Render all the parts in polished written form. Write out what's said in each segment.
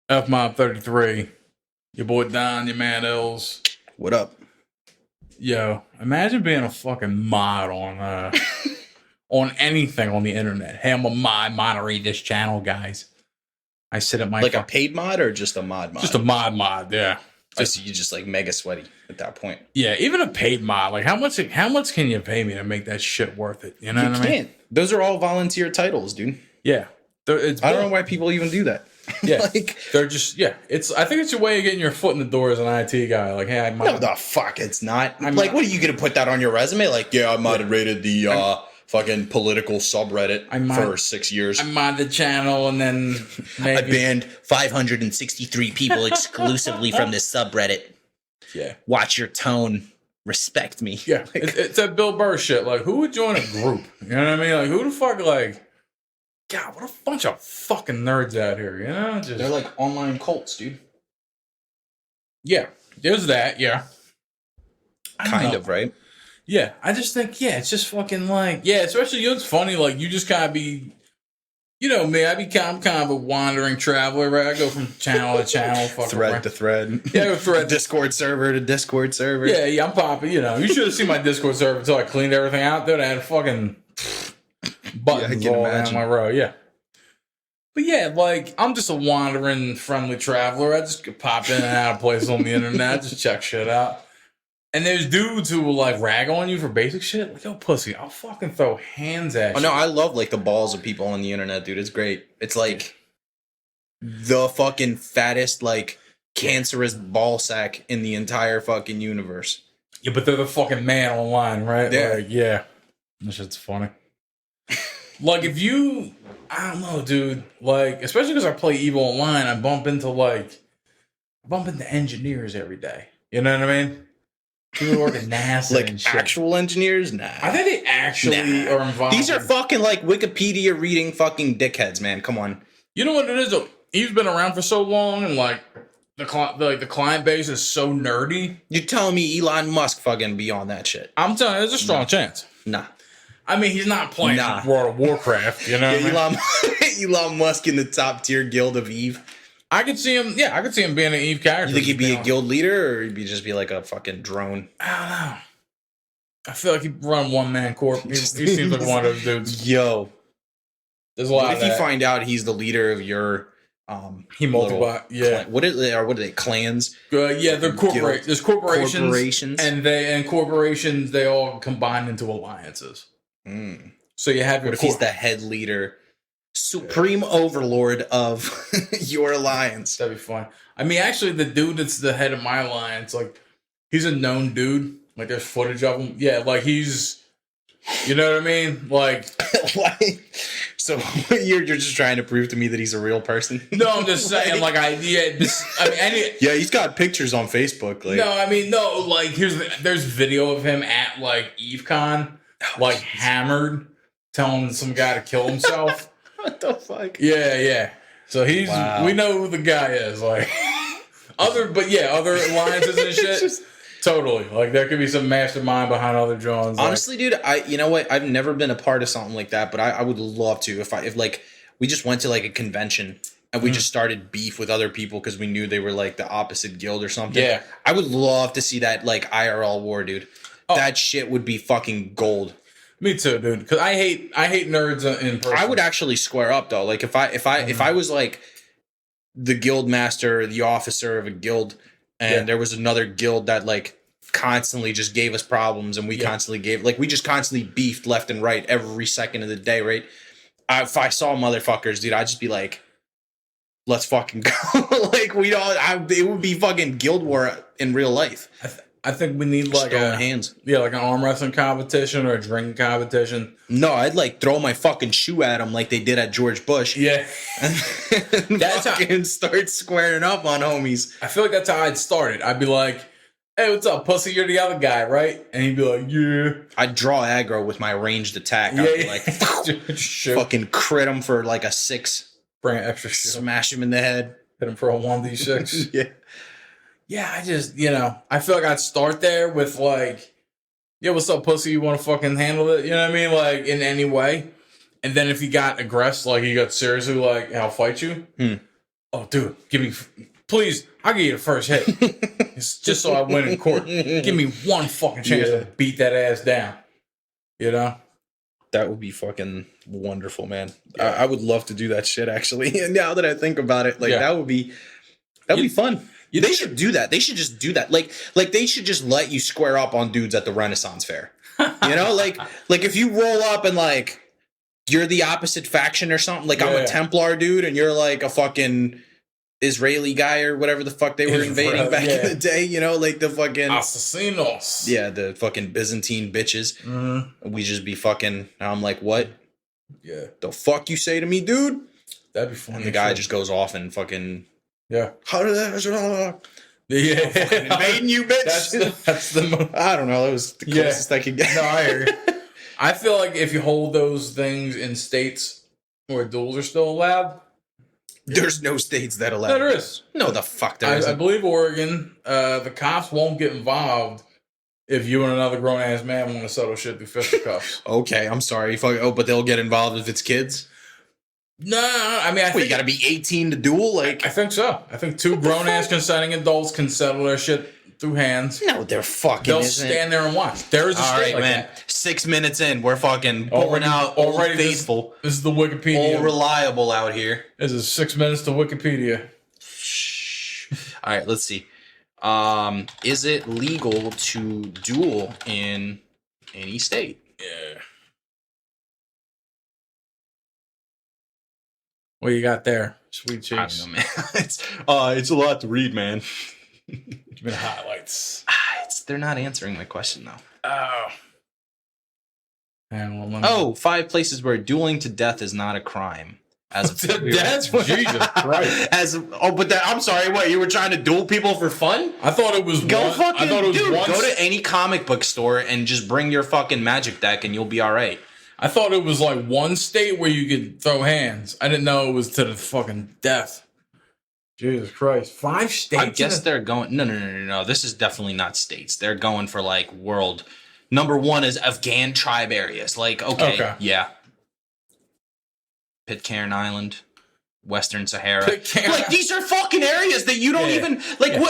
F Mob 33. Your boy Don, your man Els. What up? Yo, imagine being a fucking mod on anything on the internet. Hey, I'm a moderate this channel, guys. I sit at my Like a paid mod or just a mod? Just a mod, yeah. Just you just like mega sweaty at that point. Yeah, even a paid mod. Like how much can you pay me to make that shit worth it? You know what I mean? Can't. Those are all volunteer titles, dude. Yeah. I don't know why people even do that. Yeah, like they're just I think it's your way of getting your foot in the door as an IT guy. Like, hey, no, the fuck, it's not. What are you gonna put that on your resume? Like, yeah, I moderated the fucking political subreddit for 6 years. I mod the channel, and then I banned 563 people exclusively from this subreddit. Yeah, watch your tone. Respect me. Yeah, it's that Bill Burr shit. Like, who would join a group? You know what I mean? Like, who the fuck like? God, what a bunch of fucking nerds out here, you know? They're like online cults, dude. Yeah, there's that, yeah. Kind of, right? Yeah, I just think, it's just fucking like, especially, it's funny, like, you just gotta be, you know me, I'm kind of a wandering traveler, right? I go from channel to channel. Thread to thread. Yeah, thread. Discord server to Discord server. Yeah, I'm popping, you know. You should have seen my Discord server until I cleaned everything out, dude. I had fucking buttons all down my row, yeah. But yeah, like, I'm just a wandering, friendly traveler. I just pop in and out of places on the internet, just check shit out. And there's dudes who will, like, rag on you for basic shit. Like, yo, pussy, I'll fucking throw hands at you. Oh, no, I love, like, the balls of people on the internet, dude. It's great. It's, like, the fucking fattest, like, cancerous ball sack in the entire fucking universe. Yeah, but they're the fucking man online, right? Yeah. Like, yeah. That shit's funny. Like, if you... I don't know, dude. Like, especially because I play EVO Online, I bump into engineers every day. You know what I mean? People work at NASA like and shit. Actual engineers? Nah. I think they actually are involved. These are fucking, like, Wikipedia reading fucking dickheads, man. Come on. You know what it is, though? He's been around for so long, and, like, the client base is so nerdy. You're telling me Elon Musk fucking be on that shit? I'm telling you, there's a strong chance. Nah. I mean, he's not playing World of Warcraft, you know what I mean? Elon Musk in the top tier guild of Eve. I could see him, I could see him being an Eve character. You think he'd be a guild leader, or he'd just be like a fucking drone? I don't know. I feel like he'd run one-man corp. He seems like one of those dudes. Yo. There's a lot of that. If you find out he's the leader of your... he multiplied, what are they, clans? Yeah, they're there's corporations. And corporations, they all combine into alliances. So you have your... What if he's the head leader, supreme overlord of your alliance? That'd be fun. I mean, actually, the dude that's the head of my alliance, like, he's a known dude. Like, there's footage of him. Yeah, like, he's... You know what I mean? Like... So you're just trying to prove to me that he's a real person? No, I'm just saying, like, he's got pictures on Facebook. Like, like, there's video of him at, like, EveCon, like, hammered, telling some guy to kill himself. What the fuck? Yeah. So we know who the guy is, like, other alliances and shit. Totally. Like, there could be some mastermind behind other drones. Honestly, dude, you know what? I've never been a part of something like that, but I would love to. If like we just went to like a convention and we just started beef with other people because we knew they were like the opposite guild or something. Yeah. I would love to see that like IRL war, dude. Oh. That shit would be fucking gold. Me too, dude. Because I hate nerds in person. I would actually square up though. Like if I was like the guild master, the officer of a guild, and there was another guild that like constantly just gave us problems, and we just constantly beefed left and right every second of the day, right? If I saw motherfuckers, dude, I'd just be like, let's fucking go. Like, it would be fucking guild war in real life. I think we need like hands. Yeah, like an arm wrestling competition or a drinking competition. No, I'd like throw my fucking shoe at them like they did at George Bush. Yeah. That's fucking start squaring up on homies. I feel like that's how I'd start it. I'd be like, hey, what's up, pussy? You're the other guy, right? And he'd be like, yeah. I'd draw aggro with my ranged attack. I'd be like, fucking crit him for like a 6. Bring an extra shit. Smash him in the head. Hit him for a 1d6. Yeah. Yeah, I just, I feel like I'd start there with like, yeah, what's up, pussy? You want to fucking handle it? You know what I mean? Like, in any way. And then if he got aggressive, like he got seriously, like, I'll fight you. oh, dude, please, I'll give you the first hit. It's just so I win in court. Give me one fucking chance to beat that ass down. You know? That would be fucking wonderful, man. Yeah. I would love to do that shit, actually. And now that I think about it, like, that'd be fun. They should do that. They should just do that. Like they should just let you square up on dudes at the Renaissance Fair. You know, like if you roll up and like you're the opposite faction or something. Like I'm a Templar dude and you're like a fucking Israeli guy or whatever the fuck they were invading back in the day. You know, like the fucking asesinos. Yeah, the fucking Byzantine bitches. Mm-hmm. We just be fucking. I'm like, what? Yeah. The fuck you say to me, dude? That'd be funny. And the guy just goes off and fucking. Yeah. How did that? Yeah. Invading you, bitch. That's the. I don't know. That was the closest I could get. No, I hear you. I feel like if you hold those things in states where duels are still allowed. There's no states that allow. No, there is. No, the fuck there isn't. I believe Oregon. The cops won't get involved if you and another grown ass man want to settle shit through fisticuffs. Okay, I'm sorry. But they'll get involved if it's kids. No, I mean, I think you got to be 18 to duel. Like I think so. I think two grown ass consenting adults can settle their shit through hands. No, they're fucking. They'll stand there and watch. There is a state like man. that. 6 minutes in, we're fucking pulling out already faithful. This is the Wikipedia. All reliable out here. This is 6 minutes to Wikipedia. All right, let's see. Is it legal to duel in any state? Yeah. What you got there? Sweet cheeks. I don't know, man. It's a lot to read, man. Give me the highlights. They're not answering my question, though. Oh. 5 places where dueling to death is not a crime. As a That's Jesus Christ. I'm sorry. What, you were trying to duel people for fun? I thought it was go to any comic book store and just bring your fucking magic deck and you'll be all right. I thought it was like one state where you could throw hands. I didn't know it was to the fucking death. Jesus Christ. 5 states? I guess they're going... No. This is definitely not states. They're going for, like, world... Number 1 is Afghan tribe areas. Like, okay. Yeah. Pitcairn Island. Western Sahara. Like, these are fucking areas that you don't even... Like, who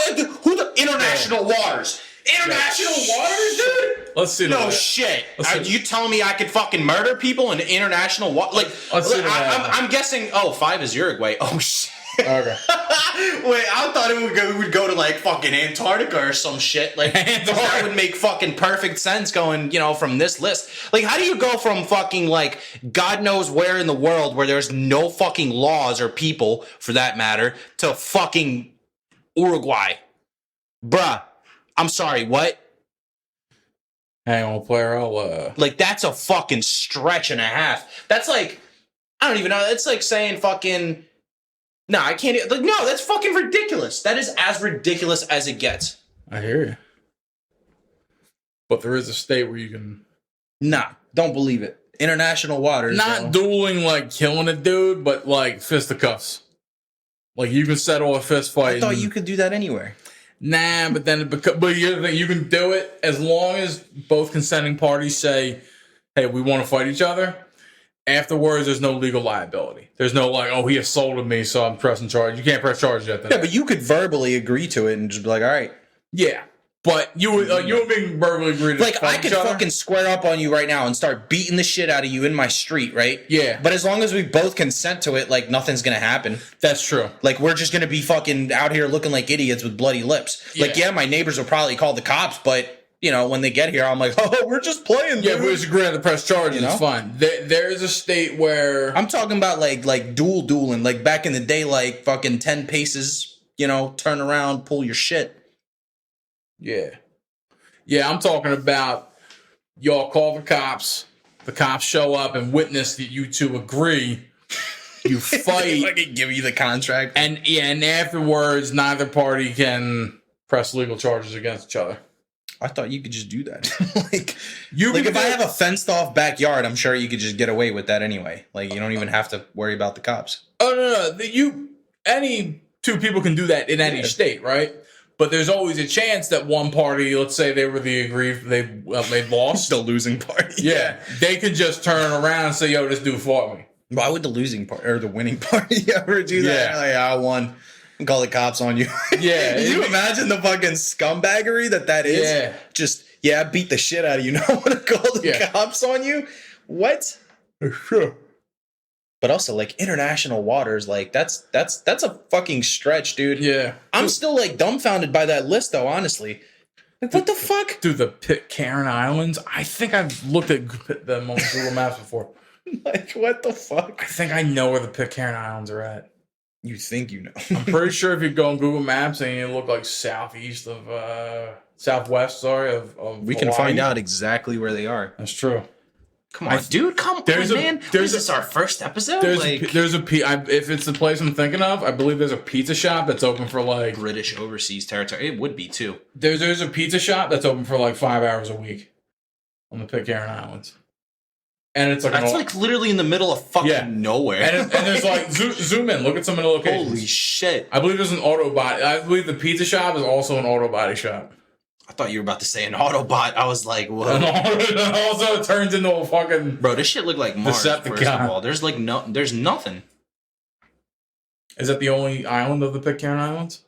the... International waters. International waters, dude? Let's see that. No shit. You telling me I could fucking murder people in international water? Like, I'm guessing... 5 is Uruguay. Oh, shit. Okay. Wait, I thought we would go to like fucking Antarctica or some shit. Like that would make fucking perfect sense going, from this list. Like, how do you go from fucking like God knows where in the world where there's no fucking laws or people for that matter to fucking Uruguay? Bruh. I'm sorry, what? Hang on, player. I'll Like, that's a fucking stretch and a half. That's like, I don't even know. It's like saying fucking... No, I can't... Like, no, that's fucking ridiculous. That is as ridiculous as it gets. I hear you. But there is a state where you can... Nah, don't believe it. International waters. Not dueling, like, killing a dude, but, like, fisticuffs. Like, you can settle a fist fight. I thought you could do that anywhere. Nah, but then... But you can do it as long as both consenting parties say, hey, we want to fight each other. Afterwards, there's no legal liability. There's no like, oh, he assaulted me, so I'm pressing charge. You can't press charges yet. Yeah, but you could verbally agree to it and just be like, all right. Yeah, but you would verbally agree to like I could fucking square up on you right now and start beating the shit out of you in my street, right? Yeah. But as long as we both consent to it, like nothing's gonna happen. That's true. Like we're just gonna be fucking out here looking like idiots with bloody lips. Yeah. Like, yeah, my neighbors will probably call the cops, but. When they get here, I'm like, oh, we're just playing. Yeah, we just agree to press charges. It's fine. There's a state where I'm talking about like dueling, like back in the day, like fucking 10 paces. Turn around, pull your shit. Yeah, I'm talking about y'all call the cops. The cops show up and witness that you two agree. You fight. I can give you the contract, and afterwards, neither party can press legal charges against each other. I thought you could just do that. If I have a fenced off backyard, I'm sure you could just get away with that anyway. Like you don't even have to worry about the cops. Oh no. Any two people can do that in any state, right? But there's always a chance that one party, let's say they were the aggrieved, they lost. The losing party. Yeah. They could just turn around and say, yo, this dude fought me. Why would the losing part or the winning party ever do that? Like, I won. Call the cops on you. Yeah. Can you imagine the fucking scumbaggery that is? Yeah. Just, I beat the shit out of you. Now I want to call the cops on you? What? Sure. But also, like, international waters, like, that's a fucking stretch, dude. Yeah. I'm still, like, dumbfounded by that list, though, honestly. Like, what the fuck? Dude, the Pitcairn Islands. I think I've looked at them on Google Maps before. Like, what the fuck? I think I know where the Pitcairn Islands are at. You think you know? I'm pretty sure if you go on Google Maps and you look like southwest of we can find out exactly where they are. That's true. Come on, dude. Come on, man. Is this our first episode? If it's the place I'm thinking of, I believe there's a pizza shop that's open for like British overseas territory. It would be too. There's a pizza shop that's open for like 5 hours a week on the Pitcairn Islands. And it's like that's like literally in the middle of fucking nowhere. And there's like zoom in, look at some of the locations. Holy shit! I believe there's an auto body. I believe the pizza shop is also an auto body shop. I thought you were about to say an Autobot. I was like, whoa. Also, it turns into a fucking bro. This shit look like Mars. First of all, there's like there's nothing. Is that the only island of the Pitcairn Islands?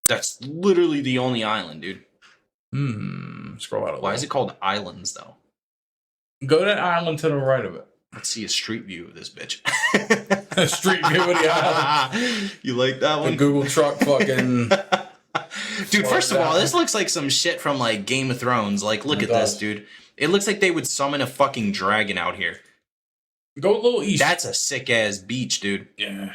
That's literally the only island, dude. Scroll out. Why is it called islands though? Go to that island to the right of it. Let's see a street view of this bitch. A street view of the island. You like that one? The Google truck fucking. Dude, first of all, this looks like some shit from like Game of Thrones. Like, look at this, dude. It looks like they would summon a fucking dragon out here. Go a little east. That's a sick ass beach, dude. Yeah.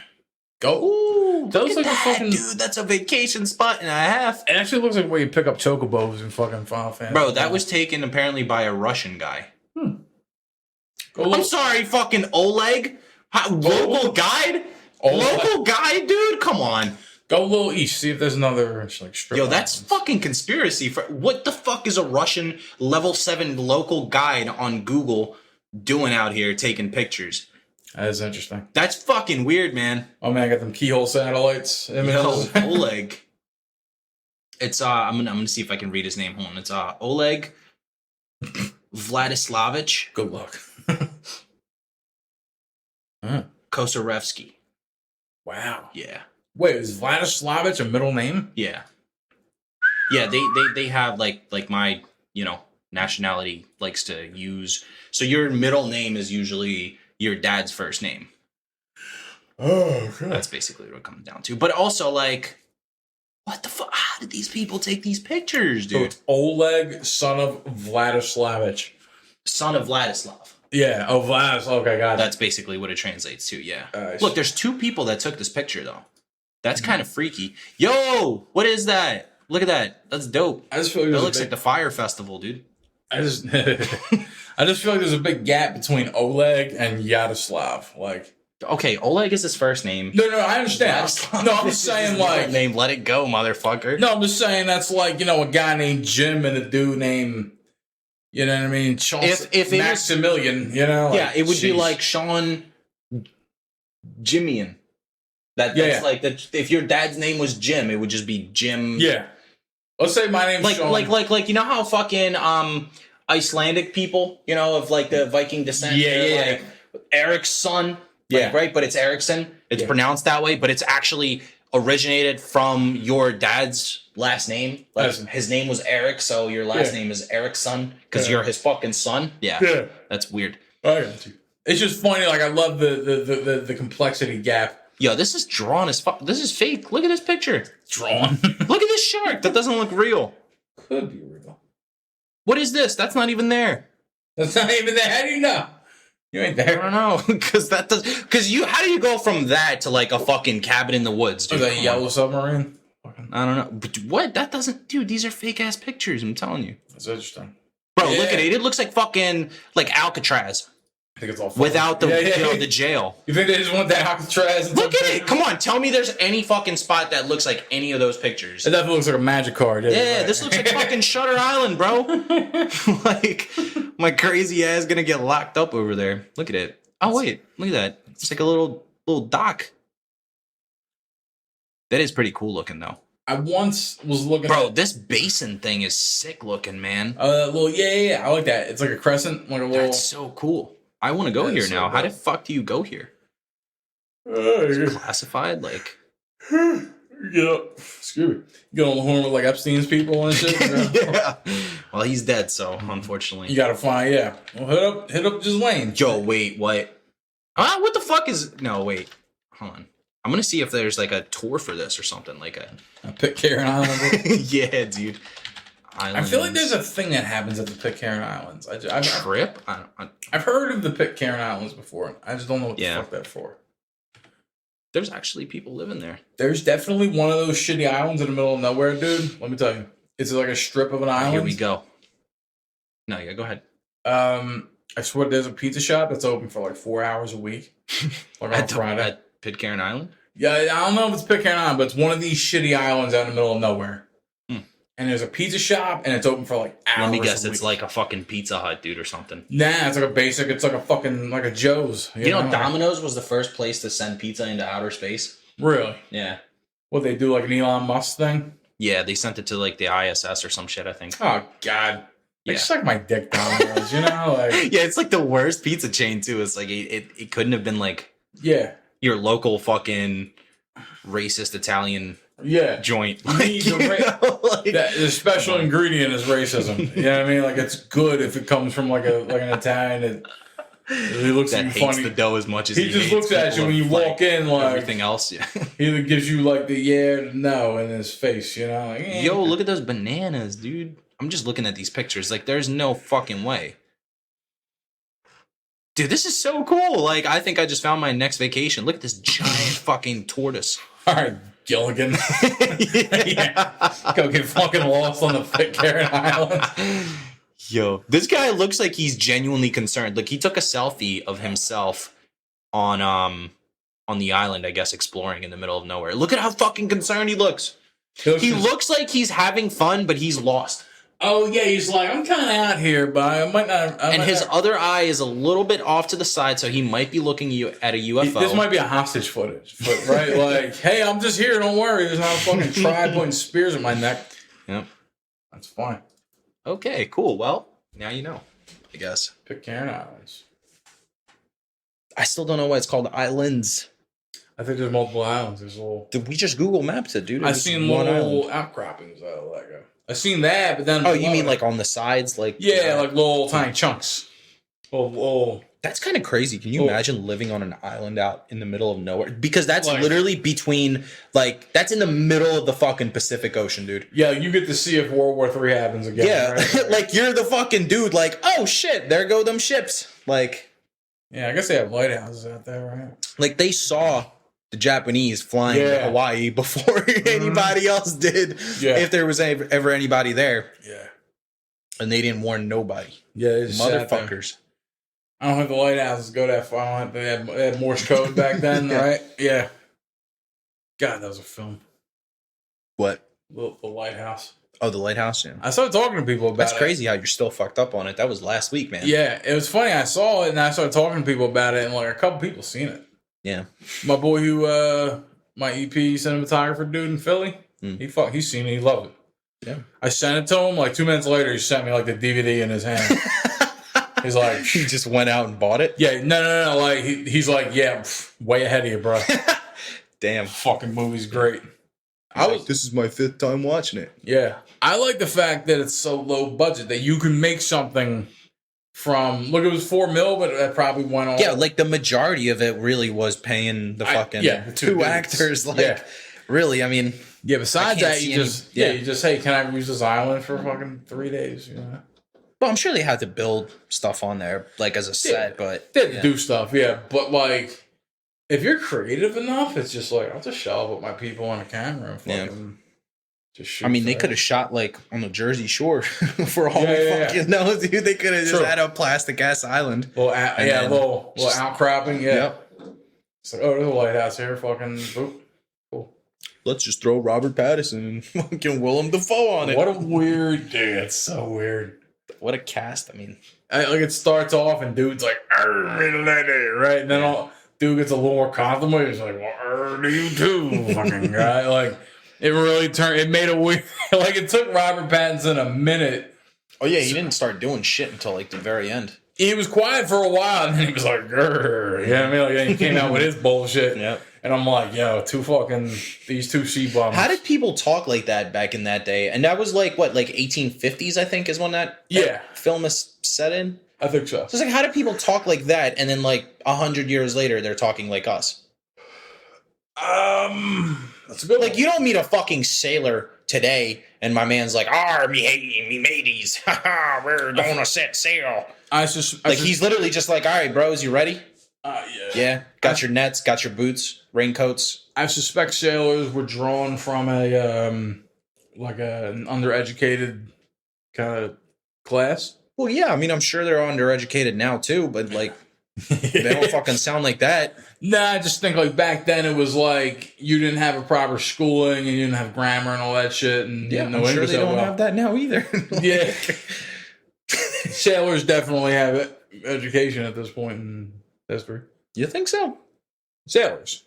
Go. Ooh, that looks like that, a fucking dude. That's a vacation spot and a half. It actually looks like where you pick up chocobos in fucking Final Fantasy. Bro, that was taken apparently by a Russian guy. I'm sorry, fucking Oleg. Local guide? Local guide, dude? Come on. Go a little east, see if there's another like strip. Yo, that's fucking conspiracy. What the fuck is a Russian level 7 local guide on Google doing out here taking pictures? That is interesting. That's fucking weird, man. Oh man, I got them keyhole satellites. Yo, Oleg. It's I'm gonna see if I can read his name. Hold on. It's Oleg Vladislavich. Good luck. Kosarevsky. Wow. Yeah. Wait, is Vladislavich a middle name? Yeah. Yeah, they have like my, nationality likes to use. So your middle name is usually your dad's first name. Oh, okay. That's basically what it comes down to. But also like, what the fuck? How did these people take these pictures, dude? So it's Oleg, son of Vladislavich. Son of Vladislav. Yeah. Oh, Vladislav. Okay, got it. That's basically what it translates to, yeah. Look, there's 2 people that took this picture, though. That's kind of freaky. Yo, what is that? Look at that. That's dope. I just feel like that looks like the Fire Festival, dude. I just feel like there's a big gap between Oleg and Yaroslav. Like, okay, Oleg is his first name. No, I understand. No, I'm just saying like name. Let it go, motherfucker. No, I'm just saying that's like a guy named Jim and a dude named. You know what I mean? Sean, if Maximilian, yeah, it would be like Sean Jimian. That's like that. If your dad's name was Jim, it would just be Jim. Yeah. Let's say my name's Sean. Like you know how fucking Icelandic people, of like the Viking descent. Yeah. Like Eric's son. Right, but it's Erickson. It's pronounced that way, but it's actually originated from your dad's last name. Like his name was Eric, so your last name is Erickson because you're his fucking son. Yeah, that's weird. I got you. It's just funny. Like I love the complexity gap. Yo, this is drawn as fuck. This is fake. Look at this picture. Drawn. Look at this shark. That doesn't look real. Could be real. What is this? That's not even there. That's not even there. How do you know? You ain't there. I don't know. Because how do you go from that to like a fucking cabin in the woods, dude? Or that yellow submarine? I don't know. But what? That doesn't... Dude, these are fake ass pictures. I'm telling you. That's interesting. Bro, look at it. It looks like fucking like Alcatraz. I think it's all without the the jail. You think they just want that Alcatraz? Look at it. Come on, tell me there's any fucking spot that looks like any of those pictures. It definitely looks like a magic card. Yeah, this looks like fucking Shutter Island, bro. Like my crazy ass gonna get locked up over there. Look at it. Oh wait, look at that. It's like a little dock. That is pretty cool looking though. I once was looking bro, this basin thing is sick looking, man. Well, yeah. I like that. It's like a crescent, like a little. That's so cool. I want to go here now. How the fuck do you go here? Is it classified? Like, excuse me. Get on the horn with like Epstein's people and shit. Yeah. Well, he's dead, so unfortunately, you gotta find. Yeah. Well, hit up Ghislaine. Yo, wait, what? What the fuck is? No, wait. Hold on. I'm gonna see if there's like a tour for this or something like a Pitcairn Island. Yeah, dude. Islands. I feel like there's a thing that happens at the Pitcairn Islands. Trip? I've heard of the Pitcairn Islands before. I just don't know what the fuck that's for. There's actually people living there. There's definitely one of those shitty islands in the middle of nowhere, dude. Let me tell you. It's like a strip of an island. Here we go. No, yeah, go ahead. I swear there's a pizza shop that's open for like 4 hours a week. Like on Friday. At Pitcairn Island? Yeah, I don't know if it's Pitcairn Island, but it's one of these shitty islands out in the middle of nowhere. And there's a pizza shop, and it's open for like hours. Let me guess, it's like a fucking Pizza Hut, dude, or something. Nah, it's like a basic. It's like a fucking like a Joe's. You know, Domino's was the first place to send pizza into outer space. Really? Yeah. What they do, like an Elon Musk thing? Yeah, they sent it to like the ISS or some shit, I think. Oh God. Yeah. It's like my dick, Domino's. You know, like yeah, it's like the worst pizza chain too. It's like it couldn't have been like your local fucking racist Italian. Yeah, joint. The special ingredient is racism. You know what I mean? Like it's good if it comes from like an Italian. He looks that at you hates funny. The dough as much as he just looks at you when you walk in. Like everything else, yeah. He either gives you like the no in his face. You know, like, yo, look at those bananas, dude. I'm just looking at these pictures. Like, there's no fucking way. Dude, this is so cool. Like, I think I just found my next vacation. Look at this giant fucking tortoise. All right, Gilligan. Yeah. Go get fucking lost on the Pitcairn Islands. Yo, this guy looks like he's genuinely concerned. Like, he took a selfie of himself on the island, I guess, exploring in the middle of nowhere. Look at how fucking concerned he looks. He looks like he's having fun, but he's lost. Oh, yeah, he's like, I'm kind of out here, but I might not... And his other eye is a little bit off to the side, so he might be looking at a UFO. This might be a hostage footage, right? Like, hey, I'm just here, don't worry. There's not a fucking tribe pointing spears at my neck. Yep. That's fine. Okay, cool. Well, now you know, I guess. Pitcairn Islands. I still don't know why it's called Islands. I think there's multiple islands. There's little... Did we just Google Maps it, dude? I've seen little outcroppings out of Lego. I've seen that, but then... Oh, you mean like on the sides? Like yeah, like little tiny chunks. Little... That's kind of crazy. Can you imagine living on an island out in the middle of nowhere? Because that's like, literally between... Like, that's in the middle of the fucking Pacific Ocean, dude. Yeah, you get to see if World War III happens again. Yeah, right? Like, you're the fucking dude. Like, oh, shit, there go them ships. Like... Yeah, I guess they have lighthouses out there, right? Like, they saw... the Japanese flying to Hawaii before anybody else did. Yeah. If there was ever anybody there. Yeah. And they didn't warn nobody. Yeah, they just motherfuckers. I don't think the lighthouses go that far. I don't think they had Morse code back then, right? Yeah. God, that was a film. What? The Lighthouse. Oh, the Lighthouse? Yeah. I started talking to people about it. That's crazy how you're still fucked up on it. That was last week, man. Yeah, it was funny. I saw it and I started talking to people about it, and like a couple people seen it. Yeah. My boy who my EP cinematographer dude in Philly, he's seen it, he loved it. Yeah. I sent it to him, like 2 minutes later he sent me like the DVD in his hand. He's like he just went out and bought it? Yeah, no. Like he's like, yeah, way ahead of you, bro. Damn. Fucking movie's great. This is my 5th time watching it. Yeah. I like the fact that it's so low budget that you can make something from, look, it was $4 million, but it probably went on. Yeah, like the majority of it really was paying the fucking two actors. Like, really, I mean. Yeah, besides that, you just, hey, can I use this island for fucking 3 days? You know? Well, I'm sure they had to build stuff on there, like as a set, but. They had to do stuff, yeah. But like, if you're creative enough, it's just like, I'll just show up with my people on a camera and fucking. I mean, they could have shot like on the Jersey Shore for all we fucking know, dude. They could have just had a plastic ass island. Little outcropping. Yeah. Yep. It's like, oh, there's a lighthouse here. Fucking boop. Cool. Let's just throw Robert Pattinson and fucking Willem Dafoe on it. What a weird dude. It's so weird. What a cast. I mean, like it starts off and dude's like, right, and then dude gets a little more confident. He's like, well, do you too, fucking guy, like. It really turned. It made a weird. Like it took Robert Pattinson a minute. Oh yeah, he didn't start doing shit until like the very end. he was quiet for a while, and then he was like, grrr. You know what I mean? Like, then he came out with his bullshit. Yep. And I'm like, yo, these two she bums. How did people talk like that back in that day? And that was like, what, like 1850s, I think, is when that film is set in? I think so. So it's like, how do people talk like that? And then like 100 years later, they're talking like us. That's a good Like, one. you don't meet a fucking sailor today, and my man's like, me mateys, we're gonna set sail. He's literally just like, all right, bros, you ready? Yeah. Got your nets, got your boots, raincoats. I suspect sailors were drawn from an undereducated kind of class. Well, yeah, I mean, I'm sure they're undereducated now too, but like, they don't fucking sound like that. Nah, I just think like back then it was like you didn't have a proper schooling and you didn't have grammar and all that shit. And yeah, I'm sure they don't have that now either. Yeah. Sailors definitely have education at this point in history. You think so? Sailors.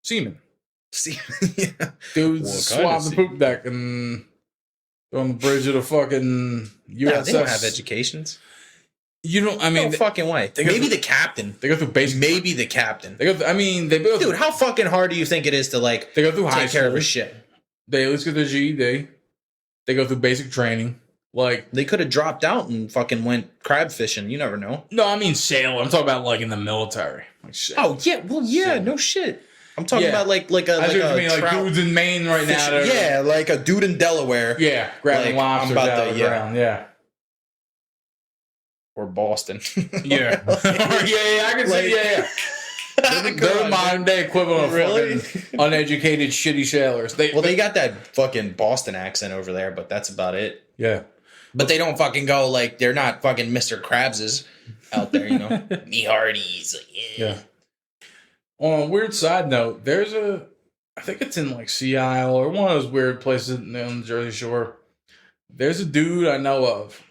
Seamen. Yeah. Dudes swab the poop deck and on the bridge of the fucking USS. Nah, they don't have educations. You don't, I mean... No fucking way. Maybe the captain. They go through basic... Maybe the captain. They go through, I mean, they go through... Dude, how fucking hard do you think it is to, like, they go through high take care of school. a ship? They at least get their GED. They go through basic training. Like... They could have dropped out and fucking went crab fishing. You never know. No, I mean sailor. I'm talking about, like, in the military. Like, oh, yeah. Well, yeah. No shit. I'm talking about, like dudes in Maine right now. Yeah, like a dude in Delaware. Yeah, grabbing lobsters out of the ground. Yeah. Or Boston. Yeah. I can see, yeah. They're modern day equivalent of fucking uneducated, shitty sailors. They got that fucking Boston accent over there, but that's about it. Yeah. But they don't fucking go, like, they're not fucking Mr. Krabses out there, you know? Me Hardee's. Yeah. On a weird side note, there's I think it's in like Sea Isle or one of those weird places on the Jersey Shore. There's a dude I know of.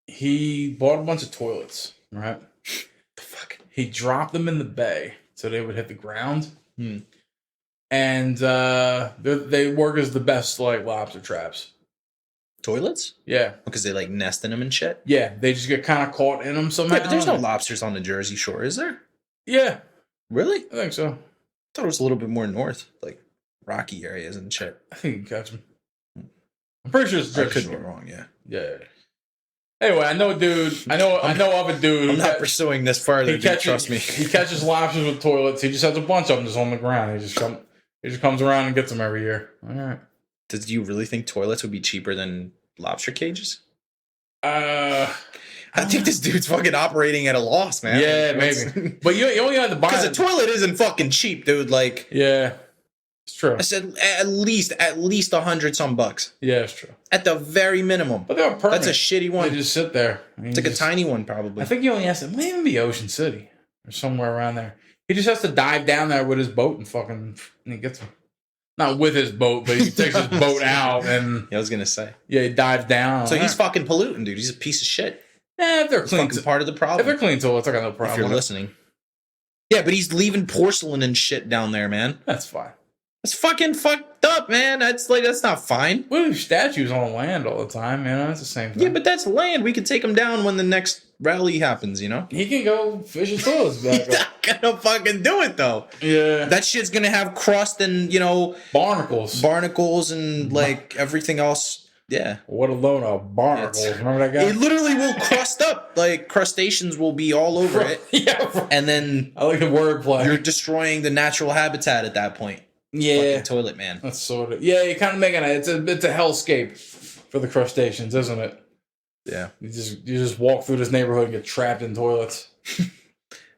He bought a bunch of toilets, right? The fuck? He dropped them in the bay so they would hit the ground. And they work as the best like lobster traps. Toilets? Yeah. Because they like nest in them and shit? Yeah, they just get kind of caught in them somehow. Yeah, but there's no lobsters on the Jersey Shore, is there? Yeah. Really? I think so. I thought it was a little bit more north, like rocky areas and shit. I think you can catch them. I'm pretty sure it's I could be wrong, yeah. Yeah. Anyway, I know a dude. I know of a dude. I'm not pursuing this further. Trust me. He catches lobsters with toilets. He just has a bunch of them just on the ground. He just comes around and gets them every year. All right. Do you really think toilets would be cheaper than lobster cages? I think this dude's fucking operating at a loss, man. Yeah, maybe. But you only have to buy because a toilet isn't fucking cheap, dude. Like, yeah, it's true. I said at least $100 some bucks. Yeah, it's true. At the very minimum. But they're permanent. That's a shitty one. They just sit there. I mean, it's like a tiny one, probably. I think he only has to. It might even be Ocean City or somewhere around there. He just has to dive down there with his boat and he gets them. Not with his boat, but he takes his boat out and. Yeah, I was gonna say. Yeah, he dives down. So he's fucking polluting, dude. He's a piece of shit. Yeah, if they're clean, fucking part of the problem. If they're clean toilets, I got no problem. If you're listening. Yeah, but he's leaving porcelain and shit down there, man. That's fine. That's fucking fucked up, man. That's not fine. We have statues on land all the time, man. That's the same thing. Yeah, but that's land. We could take him down when the next rally happens, you know? He can go fish his toilets back He's not gonna fucking do it, though. Yeah. That shit's gonna have crust and, you know... Barnacles and, like, everything else. Yeah. What a load of barnacles. Remember that guy? It literally will crust up. Like, crustaceans will be all over it. Yeah. And then... I like the wordplay. You're destroying the natural habitat at that point. Yeah. Fucking toilet, man. That's sort of... Yeah, you're kind of making it... It's a hellscape for the crustaceans, isn't it? Yeah. You just walk through this neighborhood and get trapped in toilets.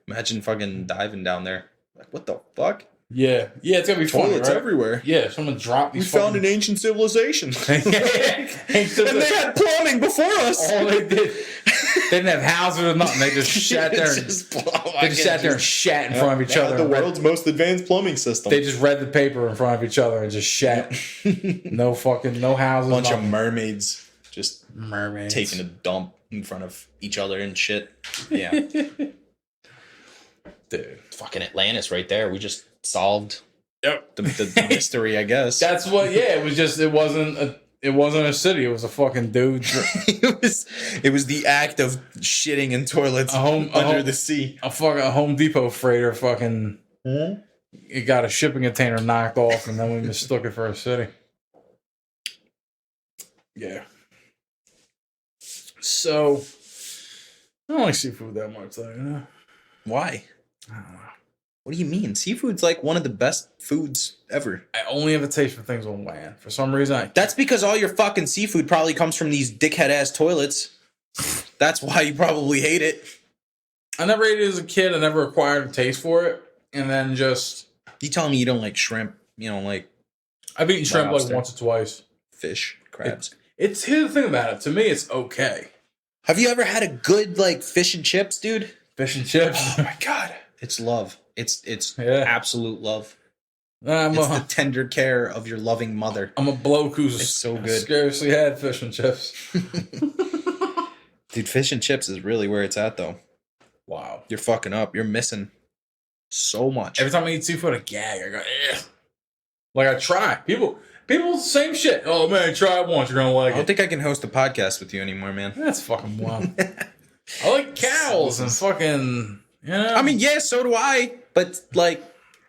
Imagine fucking diving down there. Like, what the fuck? Yeah. Yeah, it's gonna be fun, toilets right? everywhere. Yeah, someone dropped these. We found an ancient civilization. And they had plumbing before us. All they did, they didn't have houses or nothing. They just sat there. They just sat there and shat in front of each other. The world's most advanced plumbing system. They just read the paper in front of each other and just shat. No houses. Bunch of mermaids just mermaids taking a dump in front of each other and shit. Yeah. Dude, fucking Atlantis right there. We just solved the mystery, I guess. That's what. Yeah, it was just. It It wasn't a city. It was a fucking dude. it was the act of shitting in toilets under the sea. A fucking Home Depot freighter fucking... It got a shipping container knocked off, and then we mistook it for a city. Yeah. So, I don't like seafood that much, though, you know? Why? I don't know. What do you mean? Seafood's like one of the best foods ever. I only have a taste for things on land. For some reason, That's because all your fucking seafood probably comes from these dickhead-ass toilets. That's why you probably hate it. I never ate it as a kid. I never acquired a taste for it. And then just... You telling me you don't like shrimp? You don't like... I've eaten shrimp like once or twice. Fish, crabs. Here's the thing about it. To me, it's okay. Have you ever had a good, like, fish and chips, dude? Fish and chips? Oh, my God. It's love. It's absolute love. It's the tender care of your loving mother. I'm a bloke who's it's so good. Scarcely had fish and chips. Dude, fish and chips is really where it's at, though. Wow. You're fucking up. You're missing so much. Every time I eat seafood, I gag. I go, eh. Like, I try. People, same shit. Oh, man, try it once. You're going to like it. I don't think I can host a podcast with you anymore, man. That's fucking wild. I like cows and fucking, you know. I mean, yeah, so do I. But, like,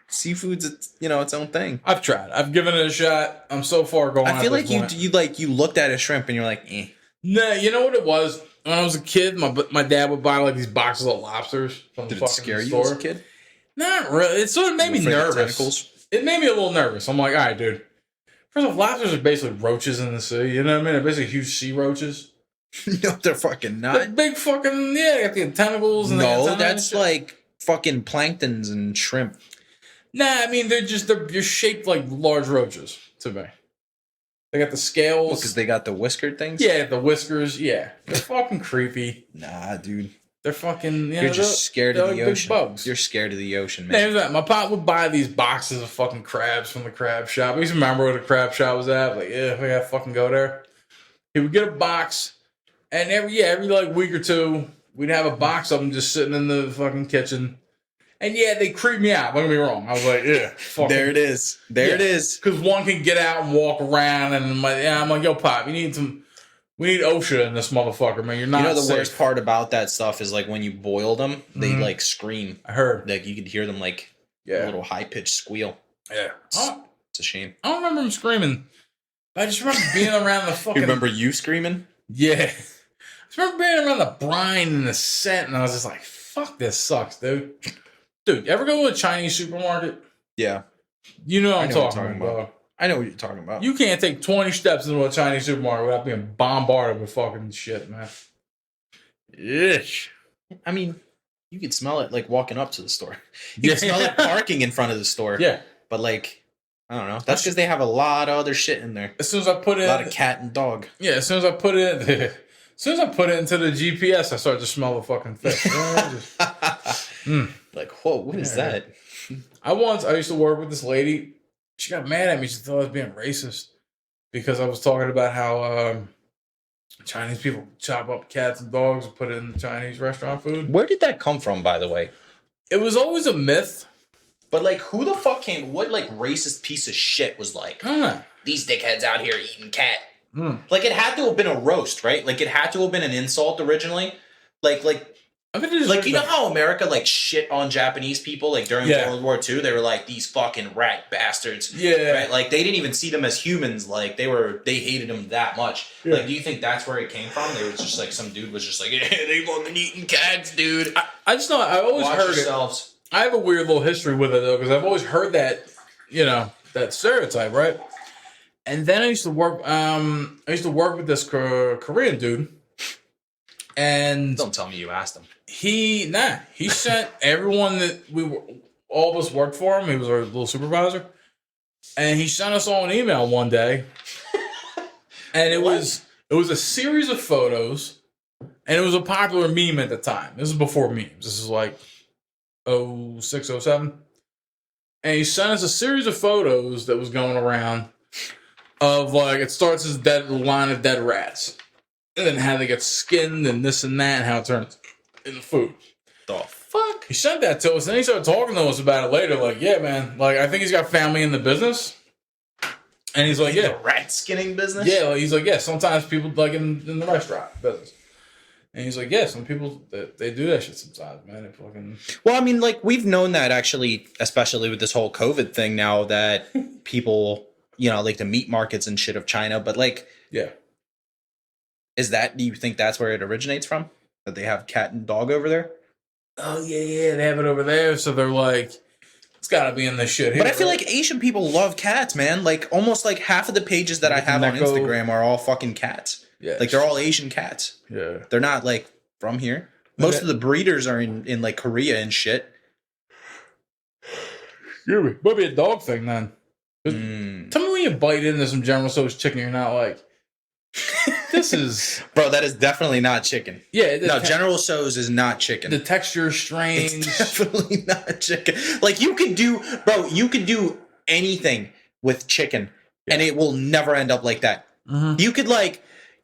seafood's, its own thing. I've tried. I've given it a shot. I'm so far going. I feel like you looked at a shrimp and you're like, eh. Nah, you know what it was? When I was a kid, my dad would buy like these boxes of lobsters from the fucking store. Did it scare you as a kid? Not really. It sort of made me nervous. It made me a little nervous. I'm like, all right, dude. First off, lobsters are basically roaches in the sea. You know what I mean? They're basically huge sea roaches. No, they're fucking not. They're big fucking, they got the tentacles. And no, that's like fucking planktons and shrimp. Nah, I mean, they're shaped like large roaches to me. They got the scales. Because they got the whiskered things? Yeah, the whiskers. Yeah. They're fucking creepy. Nah, dude. They're fucking, You're just scared of the ocean. Bugs. You're scared of the ocean, man. That. My pop would buy these boxes of fucking crabs from the crab shop. I used to remember where the crab shop was at. Like, yeah, we gotta fucking go there. He would get a box, and every like week or two, we'd have a box of them just sitting in the fucking kitchen. And yeah, they creep me out. Don't get me wrong. I was like, yeah, fuck there it is. There it is. Because one can get out and walk around, and I'm like, yo, Pop, we need OSHA in this motherfucker, man. You're not. You know the worst part about that stuff is like when you boil them, they like scream. I heard. Like you could hear them like a little high pitched squeal. Yeah, it's a shame. I don't remember them screaming. I just remember being around the fucking. You remember you screaming? Yeah, I just remember being around the brine and the scent, and I was just like, "Fuck, this sucks, dude." Dude, ever go to a Chinese supermarket? Yeah, you know what I'm talking about. I know what you're talking about. You can't take 20 steps into a Chinese supermarket without being bombarded with fucking shit, man. Ish. I mean, you could smell it like walking up to the store. You can smell it parking in front of the store. Yeah. But like, I don't know. That's because they have a lot of other shit in there. As soon as I put it, a lot of cat and dog. Yeah. As soon as I put it into the GPS, I start to smell the fucking fish. Like, whoa, what is that? I used to work with this lady. She got mad at me. She thought I was being racist because I was talking about how Chinese people chop up cats and dogs and put it in the Chinese restaurant food. Where did that come from, by the way? It was always a myth. But like, who the fuck what like racist piece of shit was like, these dickheads out here eating cat? Like, it had to have been a roast, right? Like, it had to have been an insult originally. Like I mean, like, you know how America like shit on Japanese people like during World War II? They were like, these fucking rat bastards. Yeah. Right? Like, they didn't even see them as humans. Like, they hated them that much. Yeah. Like, do you think that's where it came from? They were just like, some dude was just like, yeah, they fucking eating cats, dude. I just know, I always heard it. I have a weird little history with it though, because I've always heard that, that stereotype, right? And then I used to work with this Korean dude. And don't tell me you asked him. He sent everyone that all of us worked for him. He was our little supervisor. And he sent us all an email one day. And it was a series of photos. And it was a popular meme at the time. This is before memes. This is like 06, 07. And he sent us a series of photos that was going around of like, it starts as a line of dead rats. And then how they get skinned and this and that and how it turns into food. The fuck? He sent that to us, and then he started talking to us about it later. Like, yeah, man, like, I think he's got family in the business. And he's like, yeah, the rat skinning business. Yeah, he's like, yeah. Sometimes people like in the restaurant business. And he's like, yeah, some people they do that shit sometimes, man. They fucking. Well, I mean, like we've known that actually, especially with this whole COVID thing now, that people, like the meat markets and shit of China. But like, yeah, do you think that's where it originates from? That they have cat and dog over there? Oh yeah, they have it over there. So they're like, it's got to be in this shit here. But I feel like Asian people love cats, man. Like almost like half of the pages that I have on Instagram are all fucking cats. Yeah, like they're all Asian cats. Yeah, they're not like from here. Most of the breeders are in like Korea and shit. Yeah, maybe a dog thing then. Tell me when you bite into some General Tso's chicken, you're not like, this is bro. That is definitely not chicken. Yeah, no, General Tso's is not chicken. The texture is strange. It's definitely not chicken. Like you could do anything with chicken, and it will never end up like that. Mm-hmm.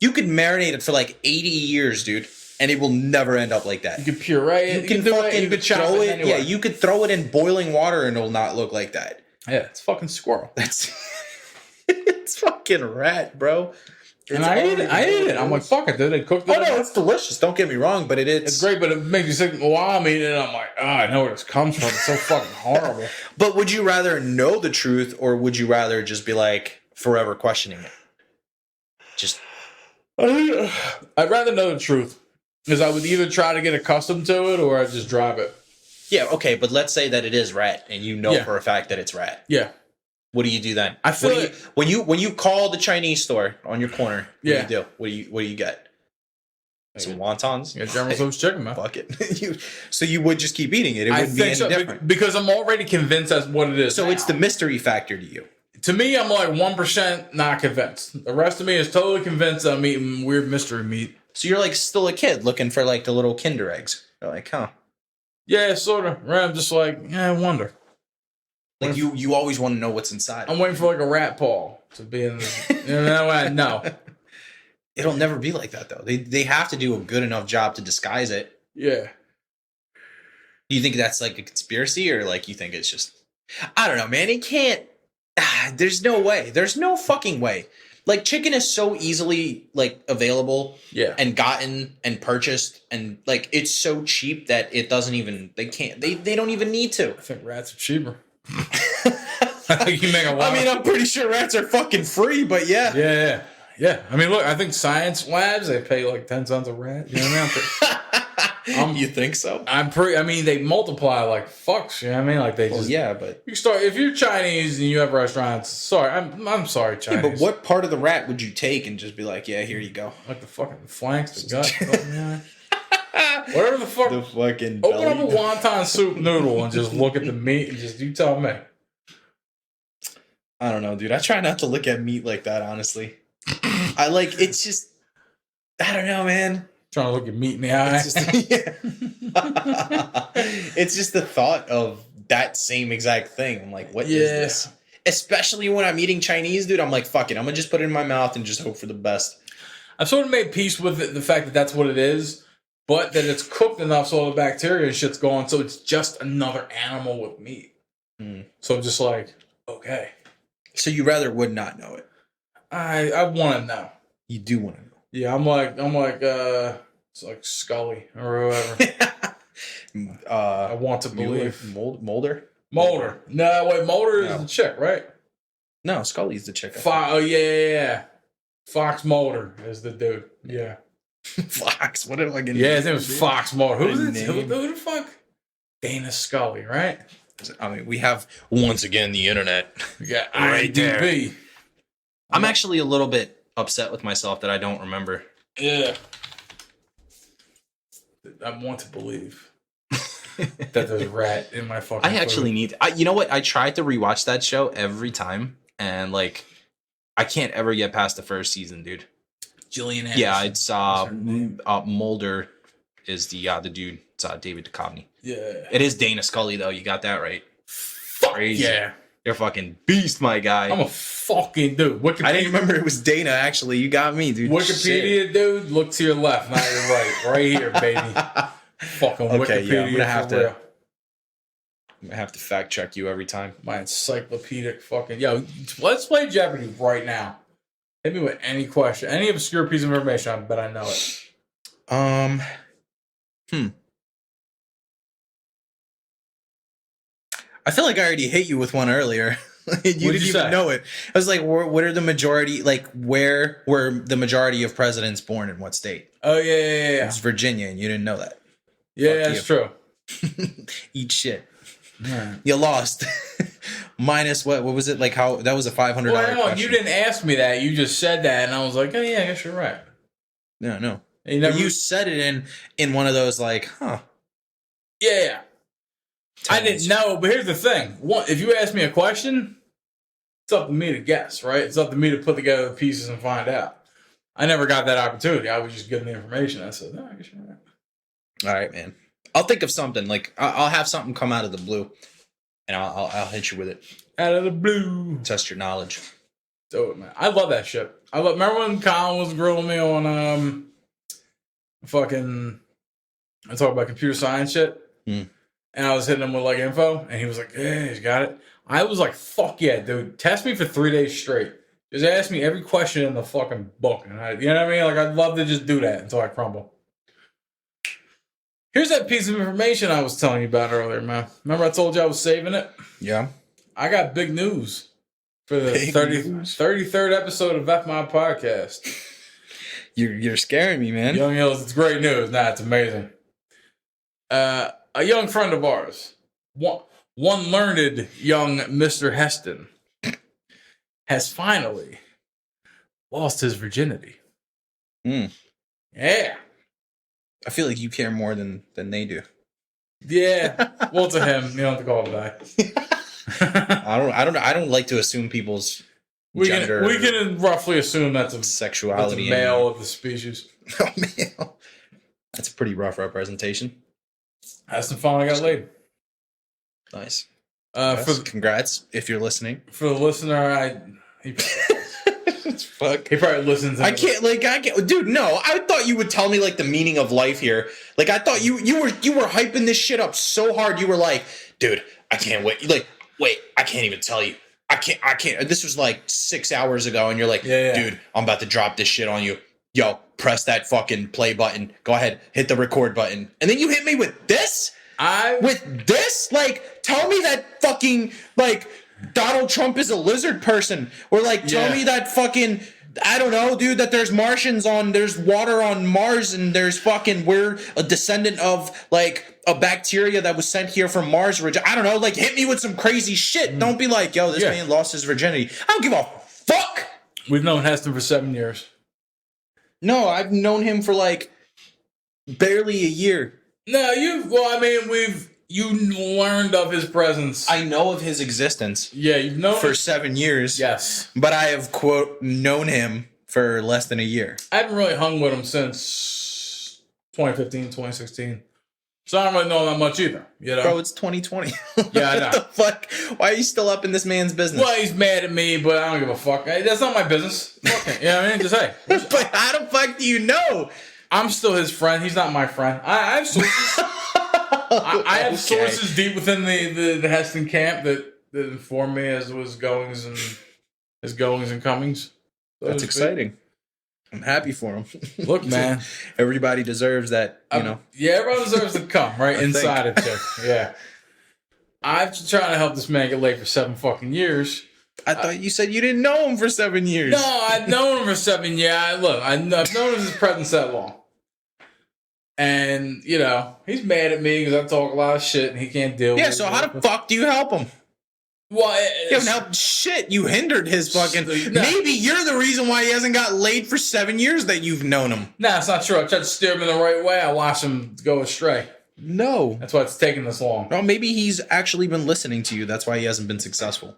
You could marinate it for like 80 years, dude, and it will never end up like that. You could puree it. You could throw it. Anywhere. Yeah, you could throw it in boiling water and it'll not look like that. Yeah, it's fucking squirrel. It's fucking rat, bro. And I ate it. I'm like, fuck it, dude. They cooked it. Oh no, it's delicious. Don't get me wrong, but it's great. But it makes you sick. While I'm eating it, I'm like, I know where this comes from. It's so fucking horrible. But would you rather know the truth, or would you rather just be like forever questioning it? I'd rather know the truth, because I would either try to get accustomed to it or I'd just drive it. Yeah, okay, but let's say that it is rat, and you know for a fact that it's rat. Yeah. What do you do then? I feel when you call the Chinese store on your corner. What do you do? What do you get? Some wontons. Yeah, General Tso's chicken, man. Fuck it. So you would just keep eating it. It wouldn't be any different because I'm already convinced that's what it is. So it's the mystery factor to you. To me, I'm like 1% not convinced. The rest of me is totally convinced I'm eating weird mystery meat. So you're like still a kid looking for like the little Kinder eggs. You're like, huh? Yeah, sort of. Right? I'm just like, I wonder. Like you always want to know what's inside. I'm waiting for like a rat paw to be in. No. It'll never be like that though. They have to do a good enough job to disguise it. Yeah. Do you think that's like a conspiracy, or like you think it's just? I don't know, man. It can't. There's no way. There's no fucking way. Like chicken is so easily like available, and gotten and purchased, and like it's so cheap that it doesn't even. They can't. They don't even need to. I think rats are cheaper. You make a lot. I mean, I'm pretty sure rats are fucking free, but yeah. Yeah. I mean, look. I think science labs they pay like 10 cents a rat. You know what I mean? You think so? I mean, they multiply like fucks. You know what I mean? Like they just. Yeah, but you start if you're Chinese and you have restaurants. Sorry, I'm sorry, Chinese. Yeah, but what part of the rat would you take and just be like, yeah, here you go? Like the fucking flanks, the gut, whatever the fuck. The fucking. Open up a wonton soup noodle and just look at the meat and just you tell me. I don't know, dude. I try not to look at meat like that, honestly. It's just, I don't know, man. Trying to look at meat in the eye. It's just the thought of that same exact thing. I'm like, what is this? Especially when I'm eating Chinese, dude. I'm like, fuck it. I'm going to just put it in my mouth and just hope for the best. I've sort of made peace with the fact that that's what it is, but that it's cooked enough so all the bacteria and shit's gone. So it's just another animal with meat. So I'm just like, okay. So you rather would not know it? I want to know. You do want to know. Yeah, I'm like, it's like Scully or whoever. I want to believe. Mulder? Mulder. No, wait, Mulder is the chick, right? No, Scully's the chick. Yeah. Fox Mulder is the dude. Yeah. Fox? What am I getting? Yeah, his name was Fox Mulder. Who the fuck? Dana Scully, right? I mean, we have, once again, the internet. We got IMDb. I'm actually a little bit upset with myself that I don't remember. Yeah. I want to believe that there's a rat in my fucking I actually need... you know what? I tried to rewatch that show every time, and, like, I can't ever get past the first season, dude. Gillian Anderson. Yeah, it's Mulder is the dude. It's David Duchovny. Yeah. It is Dana Scully, though. You got that right. Crazy. Yeah. You're a fucking beast, my guy. I'm a fucking dude. Wikipedia. I didn't remember it was Dana, actually. You got me, dude. Wikipedia, dude. Look to your left, not your right. Right here, baby. Fucking okay, Wikipedia. Yeah, I'm I have to fact check you every time. My encyclopedic fucking... Yo, let's play Jeopardy right now. Hit me with any question. Any obscure piece of information, I bet I know it. I feel like I already hit you with one earlier. You didn't even know it. I was like, what are the majority, like, where were the majority of presidents born in what state? Oh, yeah. It's Virginia, and you didn't know that. Yeah, that's true. Eat shit. Right. You lost. Minus what was it? Like, how, that was a $500 question. You didn't ask me that. You just said that, and I was like, oh, yeah, I guess you're right. No. You said it in one of those, like, huh. Yeah. I didn't know, but here's the thing. If you ask me a question, it's up to me to guess, right? It's up to me to put together the pieces and find out. I never got that opportunity. I was just given the information. I said, no, I guess you're right. All right, man. I'll think of something. Like, I'll have something come out of the blue, and I'll hit you with it. Out of the blue. Test your knowledge. Do it, man. I love that shit. Remember when Colin was grilling me on I talk about computer science shit? And I was hitting him with, like, info, and he was like, yeah, he's got it. I was like, fuck yeah, dude. Test me for 3 days straight. Just ask me every question in the fucking book. And you know what I mean? Like, I'd love to just do that until I crumble. Here's that piece of information I was telling you about earlier, man. Remember I told you I was saving it? Yeah. I got big news for the 33rd episode of F My Podcast. You're scaring me, man. Young Hills, it's great news. Nah, it's amazing. A young friend of ours, one learned young Mr. Heston, has finally lost his virginity. Yeah. I feel like you care more than they do. Yeah. Well, to him, you don't have to call him that. I don't like to assume people's gender. We can roughly assume that's a sexuality. That's a male of the species. Oh, male. That's a pretty rough representation. Heston finally got laid. Nice. Congrats if you're listening. For the listener, he probably listens. I can't, dude. No, I thought you would tell me like the meaning of life here. Like I thought you were hyping this shit up so hard. You were like, dude, I can't wait. Like, wait, I can't even tell you. I can't. This was like 6 hours ago, and you're like, dude, I'm about to drop this shit on you. Yo, press that fucking play button. Go ahead, hit the record button. And then you hit me with this? Like, tell me that fucking, like, Donald Trump is a lizard person. Or, like, tell me that fucking, I don't know, dude, that there's there's water on Mars and there's fucking, we're a descendant of, like, a bacteria that was sent here from Mars. I don't know, like, hit me with some crazy shit. Don't be like, yo, this man lost his virginity. I don't give a fuck. We've known Heston for 7 years. No, I've known him for like barely a year. No, you learned of his presence. I know of his existence. Yeah, you've known for 7 years. Yes. But I have, quote, known him for less than a year. I haven't really hung with him since 2015, 2016. So I don't really know him that much either. You know? Bro, it's 2020. Yeah, I know. What the fuck? Why are you still up in this man's business? Well, he's mad at me, but I don't give a fuck. That's not my business. Fuck it. You know what I mean? Just hey. But how the fuck do you know? I'm still his friend. He's not my friend. I have sources. I have sources deep within the Heston camp that inform me as to his goings and comings. So that's exciting. I'm happy for him. Look, man. Everybody deserves that, you know. Yeah, everyone deserves to come, right? Inside it, too. Yeah. I've been trying to help this man get laid for 7 fucking years. I thought you said you didn't know him for 7 years. No, I've known him for 7 years. Look, I've known his presence that long. And, you know, he's mad at me because I talk a lot of shit and he can't deal with it. Yeah, so how the fuck do you help him? Well, you haven't helped shit. You hindered his fucking... No. Maybe you're the reason why he hasn't got laid for 7 years that you've known him. Nah, it's not true. I tried to steer him in the right way. I watched him go astray. No. That's why it's taking this long. Well, maybe he's actually been listening to you. That's why he hasn't been successful.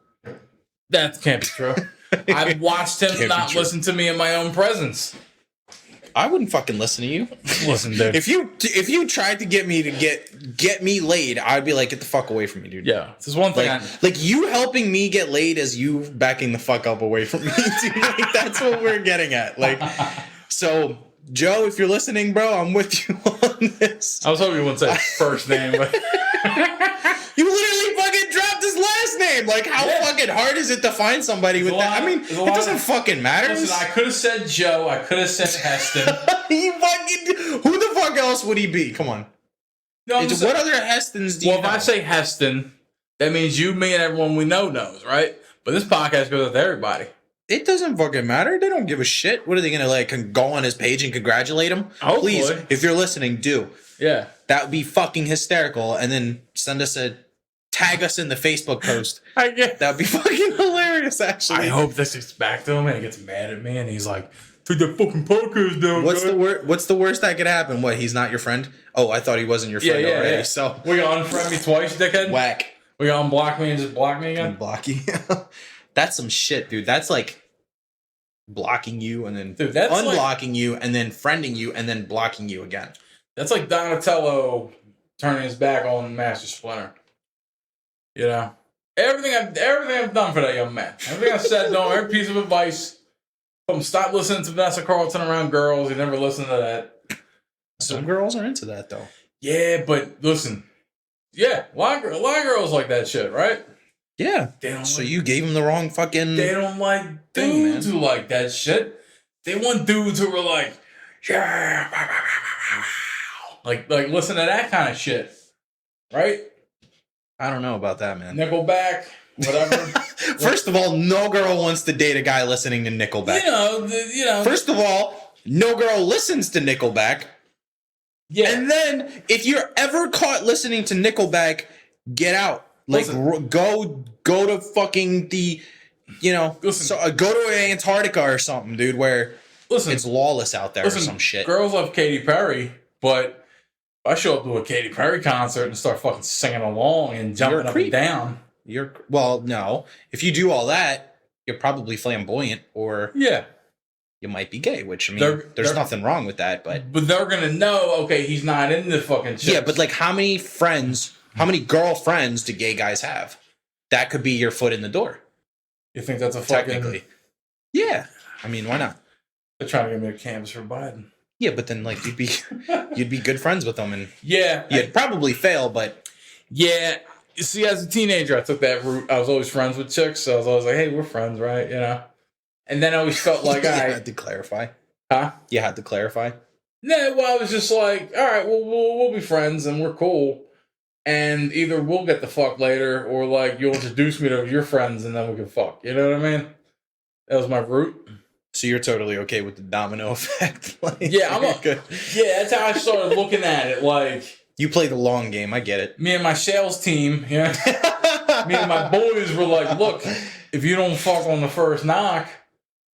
That can't be true. I've watched him not listen to me in my own presence. I wouldn't fucking listen to you. Listen, dude. If you tried to get me to get me laid, I'd be like, get the fuck away from me, dude. Yeah, this is one thing. Like you helping me get laid as you backing the fuck up away from me. Dude. Like that's what we're getting at. Like, so Joe, if you're listening, bro, I'm with you on this. I was hoping you wouldn't say his first name, but You literally fucking dropped his last name. Like, how fucking hard is it to find somebody with that? I mean, it doesn't fucking matter. Listen, I could have said Joe. I could have said Heston. Who the fuck else would he be? Come on. No, what other Hestons do you know? Well, if I say Heston, that means you, me, and everyone we know knows, right? But this podcast goes out to everybody. It doesn't fucking matter. They don't give a shit. What are they gonna like? Go on his page and congratulate him? Hopefully. Please, if you're listening, do. Yeah, that would be fucking hysterical. And then tag us in the Facebook post. I get that'd be fucking hilarious. Actually, I hope this gets back to him and he gets mad at me and he's like, "Take that fucking podcast down." What's the worst that could happen? What? He's not your friend? Oh, I thought he wasn't your friend already. Yeah. So we gonna unfriend me twice, dickhead. Whack. We gonna unblock me and just block me again. Block you. That's some shit, dude. That's like blocking you and then unblocking you and then friending you and then blocking you again. That's like Donatello turning his back on Master Splinter. You know, everything I've done for that young man, everything I said to him, every piece of advice. Stop listening to Vanessa Carlton around girls. You never listen to that. Some girls are into that though. Yeah, but listen, a lot of girls like that shit, right? Yeah. So you gave them the wrong fucking. They don't like dudes who like that shit. They want dudes who are like, yeah, like listen to that kind of shit, right? I don't know about that, man. Nickelback, whatever. First of all, no girl wants to date a guy listening to Nickelback. You know. First of all, no girl listens to Nickelback. Yeah. And then, if you're ever caught listening to Nickelback, get out. Like, go to fucking the, go to Antarctica or something, dude, where it's lawless out there or some shit. Girls love Katy Perry, but if I show up to a Katy Perry concert and start fucking singing along and jumping up and down. No. If you do all that, you're probably flamboyant or you might be gay, which, I mean, there's nothing wrong with that, but they're going to know, okay, he's not into fucking shit. Yeah, but like how many girlfriends do gay guys have? That could be your foot in the door. You think that's a fucking... Technically. Yeah. I mean, why not? They're trying to get me a canvas for Biden. Yeah, but then like you'd be good friends with them and you'd probably fail, but you see, as a teenager I took that route. I was always friends with chicks, so I was always like, hey, we're friends, right? You know? And then I always felt like I had to clarify. Huh? You had to clarify? No, well, I was just like, all right, well, we'll be friends and we're cool. And either we'll get the fuck later or like you'll introduce me to your friends and then we can fuck. You know what I mean? That was my route. So you're totally okay with the domino effect? Like, good. Yeah, that's how I started looking at it. Like, you play the long game. I get it. Me and my sales team, me and my boys were like, look, if you don't fuck on the first knock,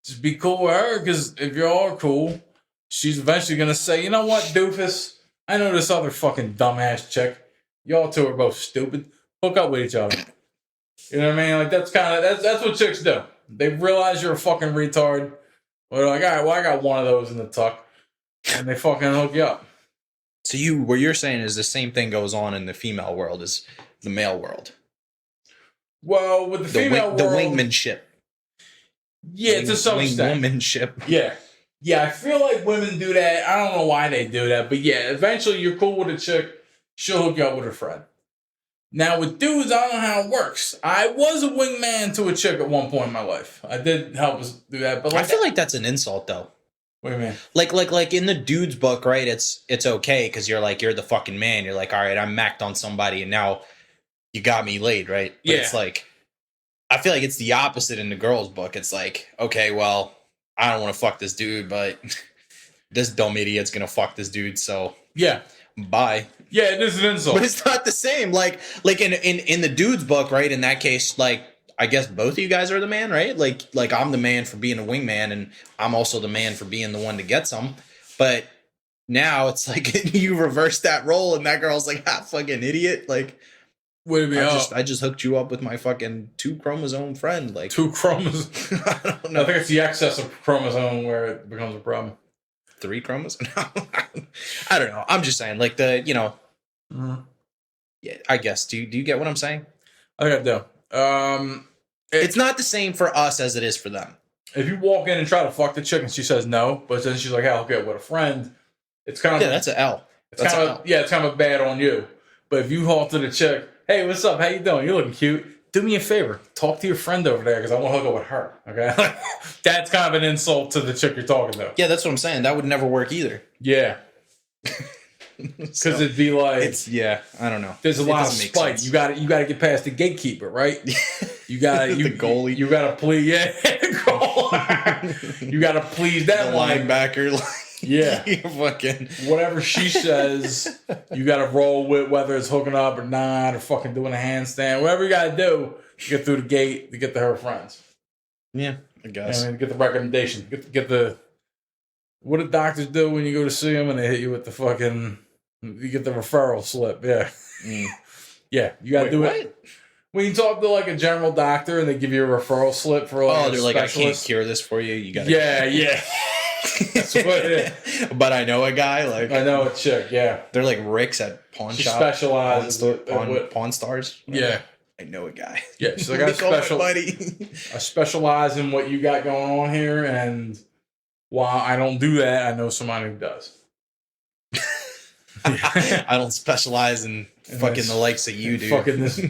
just be cool with her. Because if you are cool, she's eventually going to say, you know what, doofus? I know this other fucking dumbass chick. Y'all two are both stupid. Hook up with each other. You know what I mean? Like, that's what chicks do. They realize you're a fucking retard. They're like, all right, well, I got one of those in the tuck. And they fucking hook you up. So what you're saying is the same thing goes on in the female world as the male world. Well, with the female world... The wingmanship. Yeah, to some extent. Womanship. Yeah. Yeah, I feel like women do that. I don't know why they do that. But yeah, eventually you're cool with a chick. She'll hook you up with her friend. Now, with dudes, I don't know how it works. I was a wingman to a chick at one point in my life. I did help us do that. But I feel like that's an insult, though. What do you mean? Like in the dude's book, right? It's okay because you're the fucking man. You're like, all right, I'm macked on somebody and now you got me laid, right? But it's like, I feel like it's the opposite in the girl's book. It's like, okay, well, I don't want to fuck this dude, but this dumb idiot's gonna fuck this dude, so bye. Yeah, it is an insult. But it's not the same. Like in the dude's book, right? In that case, like, I guess both of you guys are the man, right? Like I'm the man for being a wingman, and I'm also the man for being the one to get some. But now it's like you reverse that role, and that girl's like, fucking idiot. Like, I just hooked you up with my fucking 2 chromosome friend. Like 2 chromosomes. I don't know. I think it's the excess of chromosome where it becomes a problem. 3 chromosomes? I don't know. I'm just saying, like yeah, I guess. Do you get what I'm saying? I think I do. It's not the same for us as it is for them. If you walk in and try to fuck the chick and she says no, but then she's like, hey, I'll get with a friend, it's kind of... Yeah, that's an L. It's kind of a bad on you. But if you halted a chick, hey, what's up? How you doing? You're looking cute. Do me a favor. Talk to your friend over there because I want to hook up with her. Okay? That's kind of an insult to the chick you're talking to. Yeah, that's what I'm saying. That would never work either. Yeah. Because it'd be like... I don't know. There's a lot of spite. You got to get past the gatekeeper, right? You got to... the goalie. You got to please... Yeah, the goalie. You got to please that linebacker. Yeah. Fucking... Whatever she says, you got to roll with, whether it's hooking up or not, or fucking doing a handstand. Whatever you got to do to get through the gate to get to her friends. Yeah, I guess. I mean, get the recommendation. Get the... What do doctors do when you go to see them and they hit you with the fucking... You get the referral slip, yeah. Yeah, you got to do it. When you talk to like a general doctor and they give you a referral slip for like they're like, I can't cure this for you. You got to... Yeah. That's what it is. But I know a guy, like... I know a chick, yeah. They're like Ricks at pawn shop. Specializes Pawn Stars. Yeah. I know a guy. Yeah, she's like, I specialize in what you got going on here, and while I don't do that, I know somebody who does. I don't specialize in fucking the likes of you, dude. Fucking this.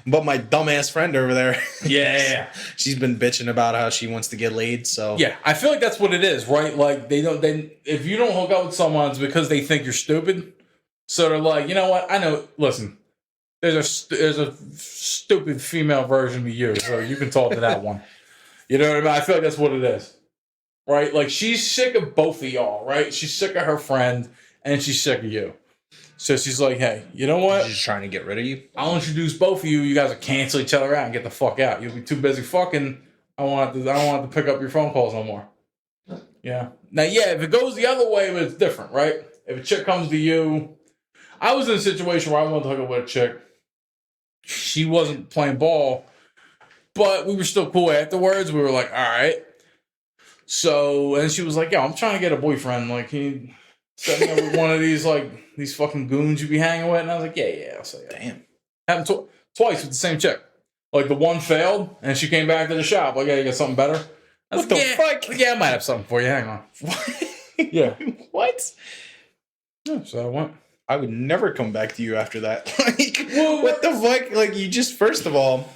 But my dumbass friend over there. Yeah. She's been bitching about how she wants to get laid, so. Yeah, I feel like that's what it is, right? Like, if you don't hook up with someone, it's because they think you're stupid. So they're like, you know what? I know, listen, there's a stupid female version of you, so you can talk to that one. You know what I mean? I feel like that's what it is. Right? Like, she's sick of both of y'all, right? She's sick of her friend, and she's sick of you. So she's like, hey, you know what? She's just trying to get rid of you? I'll introduce both of you. You guys will cancel each other out and get the fuck out. You'll be too busy fucking. I don't want to pick up your phone calls no more. Yeah. Now, yeah, if it goes the other way, it's different, right? If a chick comes to you... I was in a situation where I wanted to hook up with a chick. She wasn't playing ball, but we were still cool afterwards. We were like, all right. So, and she was like, yo, I'm trying to get a boyfriend. Like, can you set me up with one of these, like, these fucking goons you be hanging with? And I was like, yeah, I'll say that. Damn. Happened twice with the same chick. Like, the one failed, and she came back to the shop. Like, yeah, you got something better? I was what like, the fuck? Like, yeah, I might have something for you. Hang on. What? Yeah. What? Yeah, so I went. I would never come back to you after that. Like, what the fuck? Like, you just, first of all...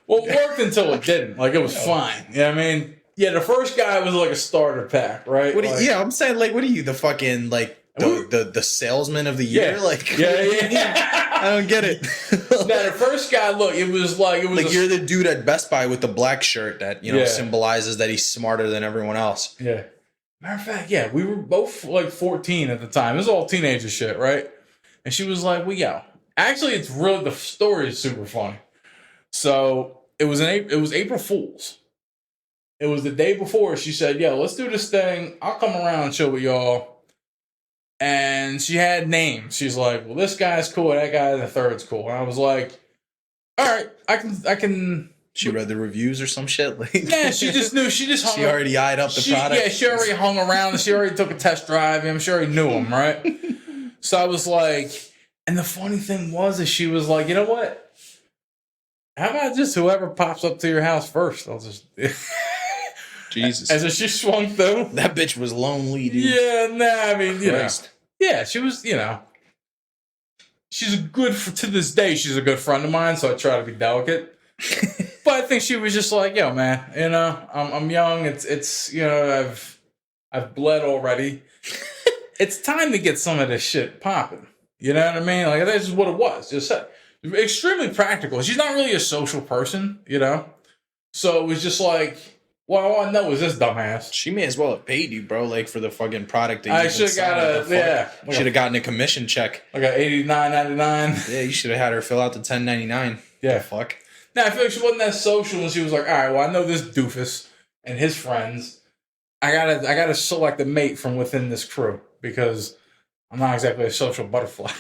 Well, it worked until it didn't. Like, it was fine. You know what I mean? Yeah, the first guy was like a starter pack, right? Yeah, I'm saying, like, what are you, the fucking, like, the salesman of the year? Yeah. Like, yeah. I don't get it. Now, the first guy, look, it was like you're the dude at Best Buy with the black shirt that, symbolizes that he's smarter than everyone else. Yeah. Matter of fact, yeah, we were both like 14 at the time. It was all teenager shit, right? And she was like, well, yo. Actually, the story is super funny. So it was April Fool's. It was the day before. She said, yo, let's do this thing. I'll come around and chill with y'all. And she had names. She's like, well, this guy's cool. That guy, the third's cool. And I was like, all right, I can. She read the reviews or some shit? Like, yeah, she just knew. She just hung She already eyed up the product? Yeah, she already hung around. She already took a test drive. I'm sure he knew him, right? So I was like, and the funny thing was that she was like, you know what? How about just whoever pops up to your house first? I'll just... Jesus. As she swung through. That bitch was lonely, dude. Yeah, nah, I mean, you know. Yeah, she was, you know. She's to this day, she's a good friend of mine, so I try to be delicate. But I think she was just like, yo, man, you know, I'm young. It's you know, I've bled already. It's time to get some of this shit popping. You know what I mean? Like, that's just what it was. Just extremely practical. She's not really a social person, you know? So it was just like, well, all I know is this dumbass. She may as well have paid you, bro, like, for the fucking product that you I should have got should have gotten a commission check. I got $89.99. Yeah, you should have had her fill out the 1099. Yeah. The fuck? Now, I feel like she wasn't that social, and she was like, all right, well, I know this doofus and his friends. I gotta select a mate from within this crew, because I'm not exactly a social butterfly.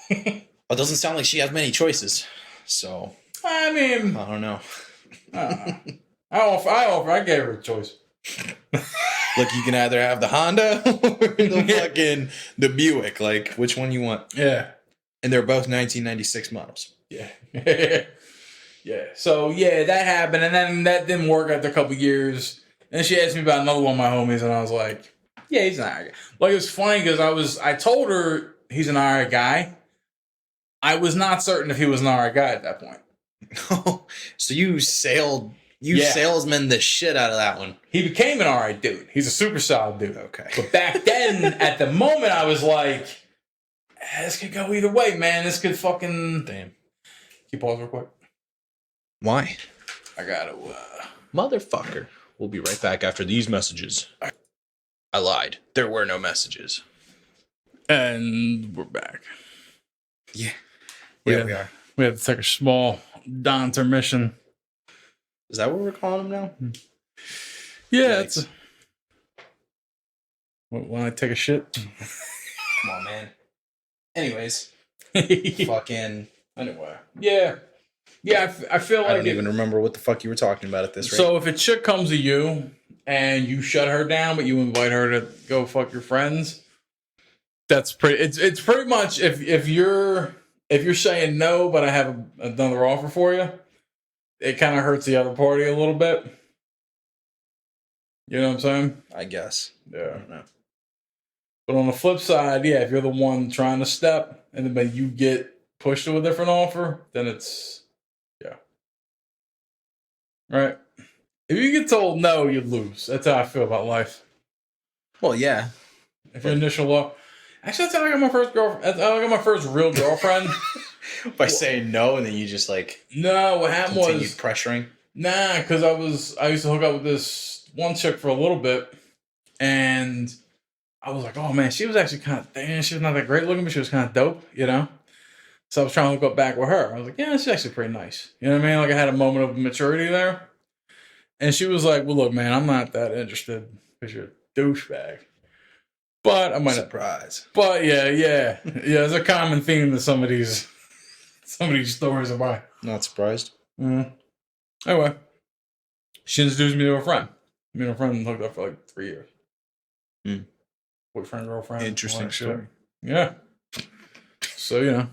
Well, it doesn't sound like she has many choices. So, I mean, I don't know. I gave her a choice. Look, you can either have the Honda or the Buick. Like, which one you want? Yeah. And they're both 1996 models. Yeah. Yeah. So, yeah, that happened. And then that didn't work after a couple years. And she asked me about another one of my homies. And I was like, yeah, he's an alright guy. Like, it was funny because I told her he's an alright guy. I was not certain if he was an alright guy at that point. So you salesman the shit out of that one. He became an alright dude. He's a super solid dude. Okay. But back then, at the moment, I was like, this could go either way, man. This could fucking... Damn. Can you pause real quick? Why? I gotta... Motherfucker. We'll be right back after these messages. I lied. There were no messages. And we're back. Yeah. We We are. We have to take a small intermission. Is that what we're calling them now? Yeah, Yikes. it's... When I take a shit? Come on, man. Anyways. Fucking... Anyway. Yeah. Yeah, I feel like... I don't even remember what the fuck you were talking about at this rate. So if a chick comes to you and you shut her down, but you invite her to go fuck your friends, that's pretty... It's pretty much if you're saying no, but I have another offer for you, it kind of hurts the other party a little bit. You know what I'm saying? I guess. Yeah. I don't know. But on the flip side, yeah, if you're the one trying to step and then you get pushed to a different offer, then it's, yeah. Right? If you get told no, you lose. That's how I feel about life. Well, yeah. If your initial love... Actually, that's how I got my first girlfriend. That's how I got my first real girlfriend. By saying no, and then you just like No, what happened continued was... pressuring. Nah, because I used to hook up with this one chick for a little bit, and I was like, oh man, she was actually kind of, damn, she was not that great looking, but she was kind of dope, you know? So I was trying to hook up back with her. I was like, yeah, she's actually pretty nice. You know what I mean? Like I had a moment of maturity there. And she was like, well, look, man, I'm not that interested because you're a douchebag. But I might Surprise. But yeah, it's a common theme to some of these stories of mine. Not surprised. Mm-hmm. Anyway, she introduced me to a friend. Me and a friend hooked up for like 3 years. Boyfriend, girlfriend. Interesting all that shit. story. Yeah. So, you know,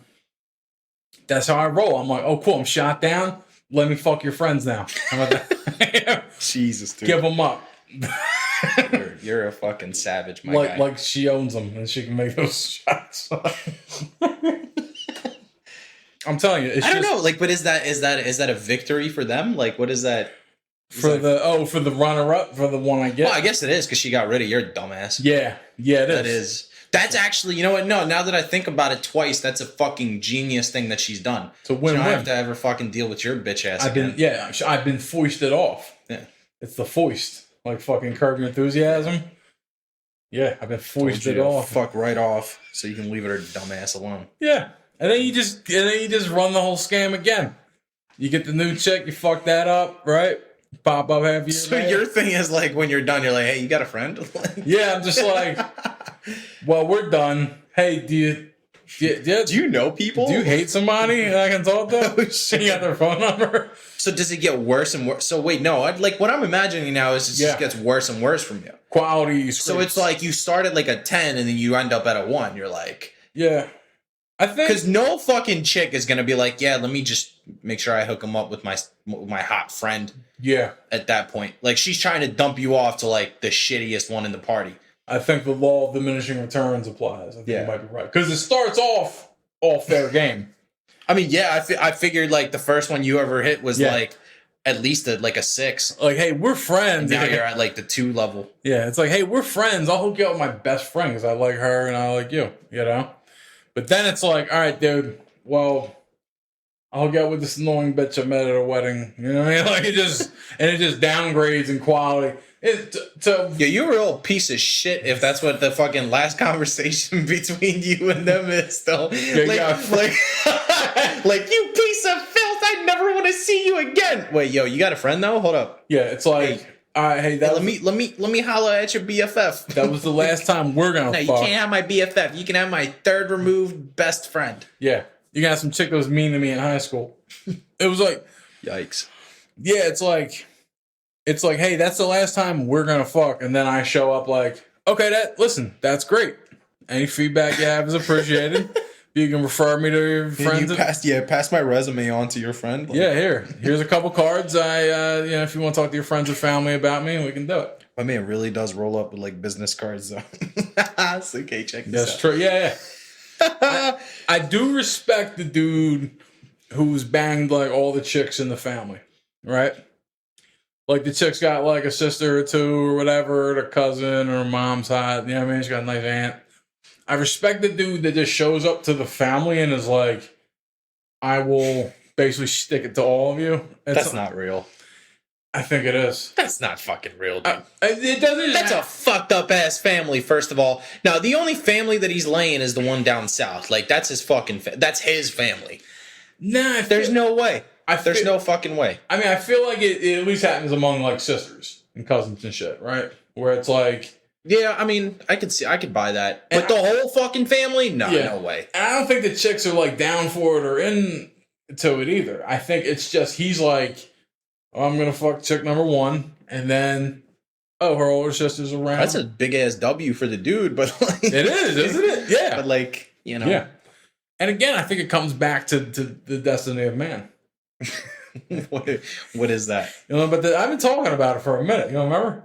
that's how I roll. I'm like, oh, cool, I'm shot down. Let me fuck your friends now. How about that? Jesus, dude. Give them up. You're a fucking savage, my guy. Like she owns them and she can make those shots. I'm telling you, I don't know. Like, but is that a victory for them? Like, what is that? For the runner up for the one I get? Well, I guess it is because she got rid of your dumbass. Yeah, it That is. That's actually, you know what? No, now that I think about it twice, that's a fucking genius thing that she's done. It's a win-win. She don't have to ever fucking deal with your bitch ass. I've been foisted off. Yeah. It's the foist. Like fucking Curb Your Enthusiasm. Yeah, I've been foisted off. Fuck right off, so you can leave her dumbass alone. Yeah. And then you just run the whole scam again. You get the new chick, you fuck that up, right? Pop up half year. So your thing is like when you're done, you're like, hey, you got a friend? Yeah, I'm just like, well, we're done. Hey, do you know people? Do you hate somebody that I can talk to? Oh, shit. You got their phone number? So does it get worse and worse? So wait, no, what I'm imagining now is it just gets worse and worse from you. Quality. So it's like you start at like a 10 and then you end up at a 1. You're like, yeah. I think because no fucking chick is gonna be like, yeah, let me just make sure I hook him up with my hot friend. Yeah. At that point, like she's trying to dump you off to like the shittiest one in the party. I think the law of diminishing returns applies. I think you might be right because it starts off all fair game. I mean, yeah, I figured like the first one you ever hit was like at least a 6. Like, hey, we're friends. And now you're at like the 2 level. Yeah, it's like, hey, we're friends. I'll hook you up with my best friend because I like her and I like you. You know. But then it's like, all right, dude. Well, I'll get with this annoying bitch I met at a wedding. You know what I mean? Like it just downgrades in quality. Yeah, you're a real piece of shit if that's what the fucking last conversation between you and them is, though. Yeah, like you piece of filth. I never want to see you again. Wait, yo, you got a friend though? Hold up. Yeah, it's like. Hey. All right, hey, let me holler at your BFF. That was the last time we're gonna. No, you can't have my BFF. You can have my third removed best friend. Yeah, you got some chick that was mean to me in high school. It was like, yikes. Yeah, it's like, hey, that's the last time we're gonna fuck, and then I show up like, okay, listen, that's great. Any feedback you have is appreciated. You can refer me to your friends. Pass my resume on to your friend. Yeah, here's a couple cards. If you want to talk to your friends or family about me, we can do it. My man really does roll up with like business cards though. So, okay, check this out. That's true. Yeah. I do respect the dude who's banged like all the chicks in the family, right? Like the chick's got like a sister or two or whatever, her cousin or her mom's hot. You know what I mean? She's got a nice aunt. I respect the dude that just shows up to the family and is like, I will basically stick it to all of you. That's not real. I think it is. That's not fucking real, dude. It doesn't. That's a fucked up ass family, first of all. Now, the only family that he's laying is the one down south. Like, that's his fucking that's his family. Nah, there's no way. There's no fucking way. I mean, I feel like it at least happens among like sisters and cousins and shit, right? Where it's like, yeah, I mean, I could buy that, but the whole fucking family, no way. And I don't think the chicks are like down for it or into it either. I think it's just he's like, oh, I'm gonna fuck chick number one, and then her older sister's around. That's a big ass W for the dude, but like, it is, isn't it? Yeah, but like, you know, yeah. And again, I think it comes back to the destiny of man. What is that? You know, but I've been talking about it for a minute. You know, remember?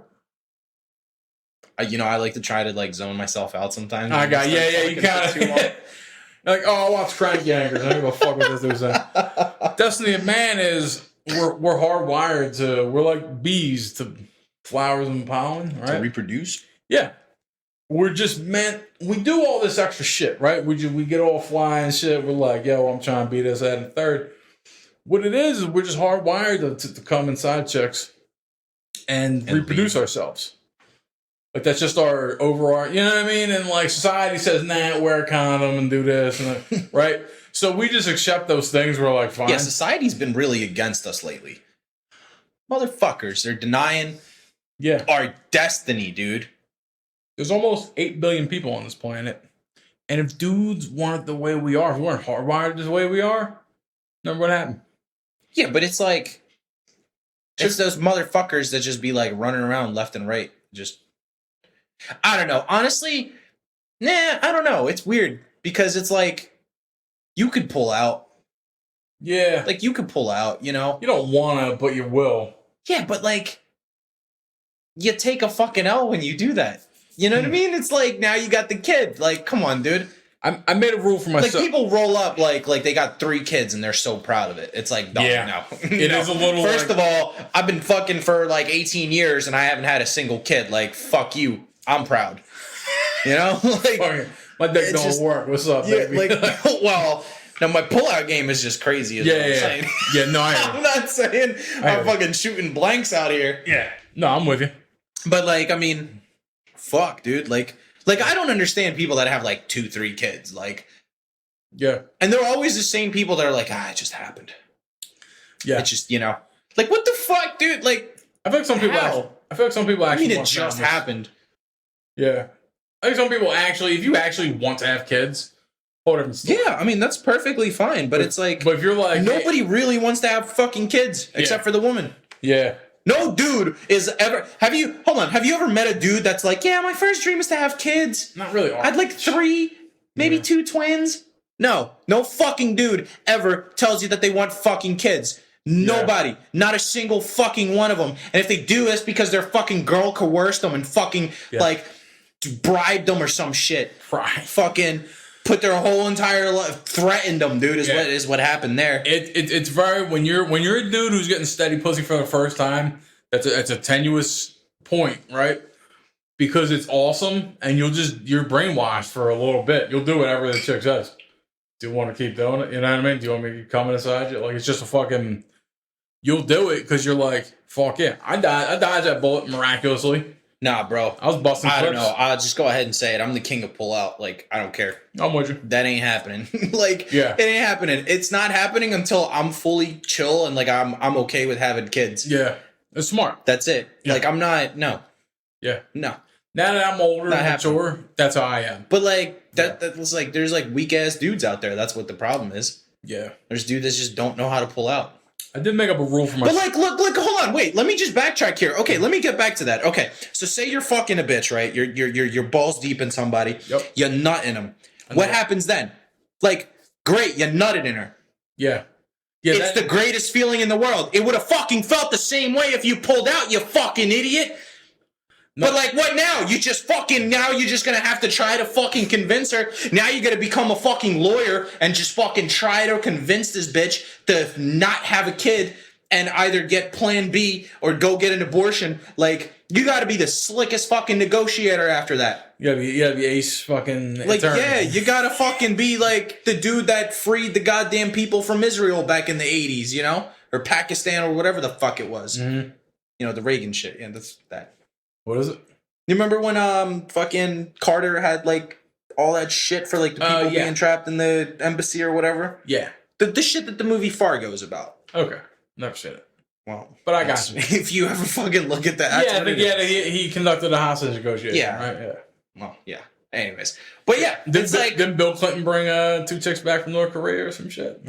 I like to try to like zone myself out sometimes. I got you kind of like, oh, I'll watch Crank Yankers. I don't give a fuck what this dude's saying. Destiny of man is we're hardwired to, we're like bees to flowers and pollen, right? To reproduce. Yeah, we're just meant. We do all this extra shit, right? We get all fly and shit. We're like, yo, I'm trying to be this, that, and third. What it is we're just hardwired to come inside chicks and reproduce ourselves. Like, that's just our overall, you know what I mean? And like society says, nah, wear a condom and do this, and right? So we just accept those things. We're like, fine. Yeah, society's been really against us lately. Motherfuckers, they're denying our destiny, dude. There's almost 8 billion people on this planet. And if dudes weren't the way we are, if we weren't hardwired the way we are, remember what happened? Yeah, but it's like, it's those motherfuckers that just be like running around left and right. Just, I don't know. Honestly, I don't know. It's weird because it's like, you could pull out. Yeah. Like, you could pull out, you know? You don't want to, but you will. Yeah, but like, you take a fucking L when you do that. You know what I mean? It's like, now you got the kid. Like, come on, dude. I made a rule for myself. Like, people roll up like they got 3 kids and they're so proud of it. It's like, no. It is a little. First of all, I've been fucking for like 18 years and I haven't had a single kid. Like, fuck you. I'm proud. You know? Like, my dick don't work. What's up, baby? Like, well, now my pullout game is just crazy. Is what I'm saying. Yeah, no, I'm not saying I'm fucking shooting blanks out here. Yeah. No, I'm with you. But like, I mean, fuck, dude. Like I don't understand people that have like 2-3 kids. Like, yeah. And they're always the same people that are like, it just happened. Yeah. It's just, you know, like, what the fuck, dude? Like, I feel like some people actually I mean, it just happened. Yeah. I think some people actually, if you actually want to have kids, yeah, I mean, that's perfectly fine. But it's like, but if you're like, nobody really wants to have fucking kids except for the woman. Yeah. No dude is ever. Have you ever met a dude that's like, yeah, my first dream is to have kids? Not really. I'd like 3, maybe 2 twins. No fucking dude ever tells you that they want fucking kids. Nobody, not a single fucking one of them. And if they do, it's because their fucking girl coerced them and fucking like bribed them or some shit. Fucking put their whole entire life, threatened them, dude. Is what happened there. It's very, when you're a dude who's getting steady pussy for the first time, that's a tenuous point, right? Because it's awesome, and you're brainwashed for a little bit. You'll do whatever the chick says. Do you want to keep doing it? You know what I mean? Do you want me to keep coming inside you? Like, it's just a fucking. You'll do it because you're like, fuck yeah. I dodged that bullet miraculously. Nah, bro. I was busting clips. I don't know. I'll just go ahead and say it. I'm the king of pull out. Like, I don't care. I'm with you. That ain't happening. Like, yeah. It ain't happening. It's not happening until I'm fully chill and like I'm okay with having kids. Yeah. It's smart. That's it. Yeah. Like, I'm not, no. Yeah. No. Now that I'm older and mature, that's how I am. But like, that was like, there's like weak ass dudes out there. That's what the problem is. Yeah. There's dudes that just don't know how to pull out. I did make up a rule for myself. But like, look, hold on, wait. Let me just backtrack here. Okay, let me get back to that. Okay, so say you're fucking a bitch, right? You're balls deep in somebody. Yep. You nut in them. What happens then? Like, great, you nutted in her. Yeah. It's the greatest feeling in the world. It would have fucking felt the same way if you pulled out, you fucking idiot. But like, what now? You just fucking now you're just gonna have to try to fucking convince her. Now you're gonna become a fucking lawyer and just fucking try to convince this bitch to not have a kid and either get Plan B or go get an abortion. Like, you gotta be the slickest fucking negotiator after that. You gotta be ace fucking like attorney. Yeah, you gotta fucking be like the dude that freed the goddamn people from Israel back in the 80s, you know, or Pakistan or whatever the fuck it was. Mm-hmm. You know, the Reagan shit. Yeah, that's that. What is it? You remember when fucking Carter had like all that shit for like the people being trapped in the embassy or whatever? Yeah. The shit that the movie Fargo is about. Okay. Never seen it. Well, but I got you. If you ever fucking look at that. Yeah, but he conducted a hostage negotiation. Yeah. Right? Yeah. Well, yeah. Anyways. But yeah, didn't Bill Clinton bring 2 chicks back from North Korea or some shit?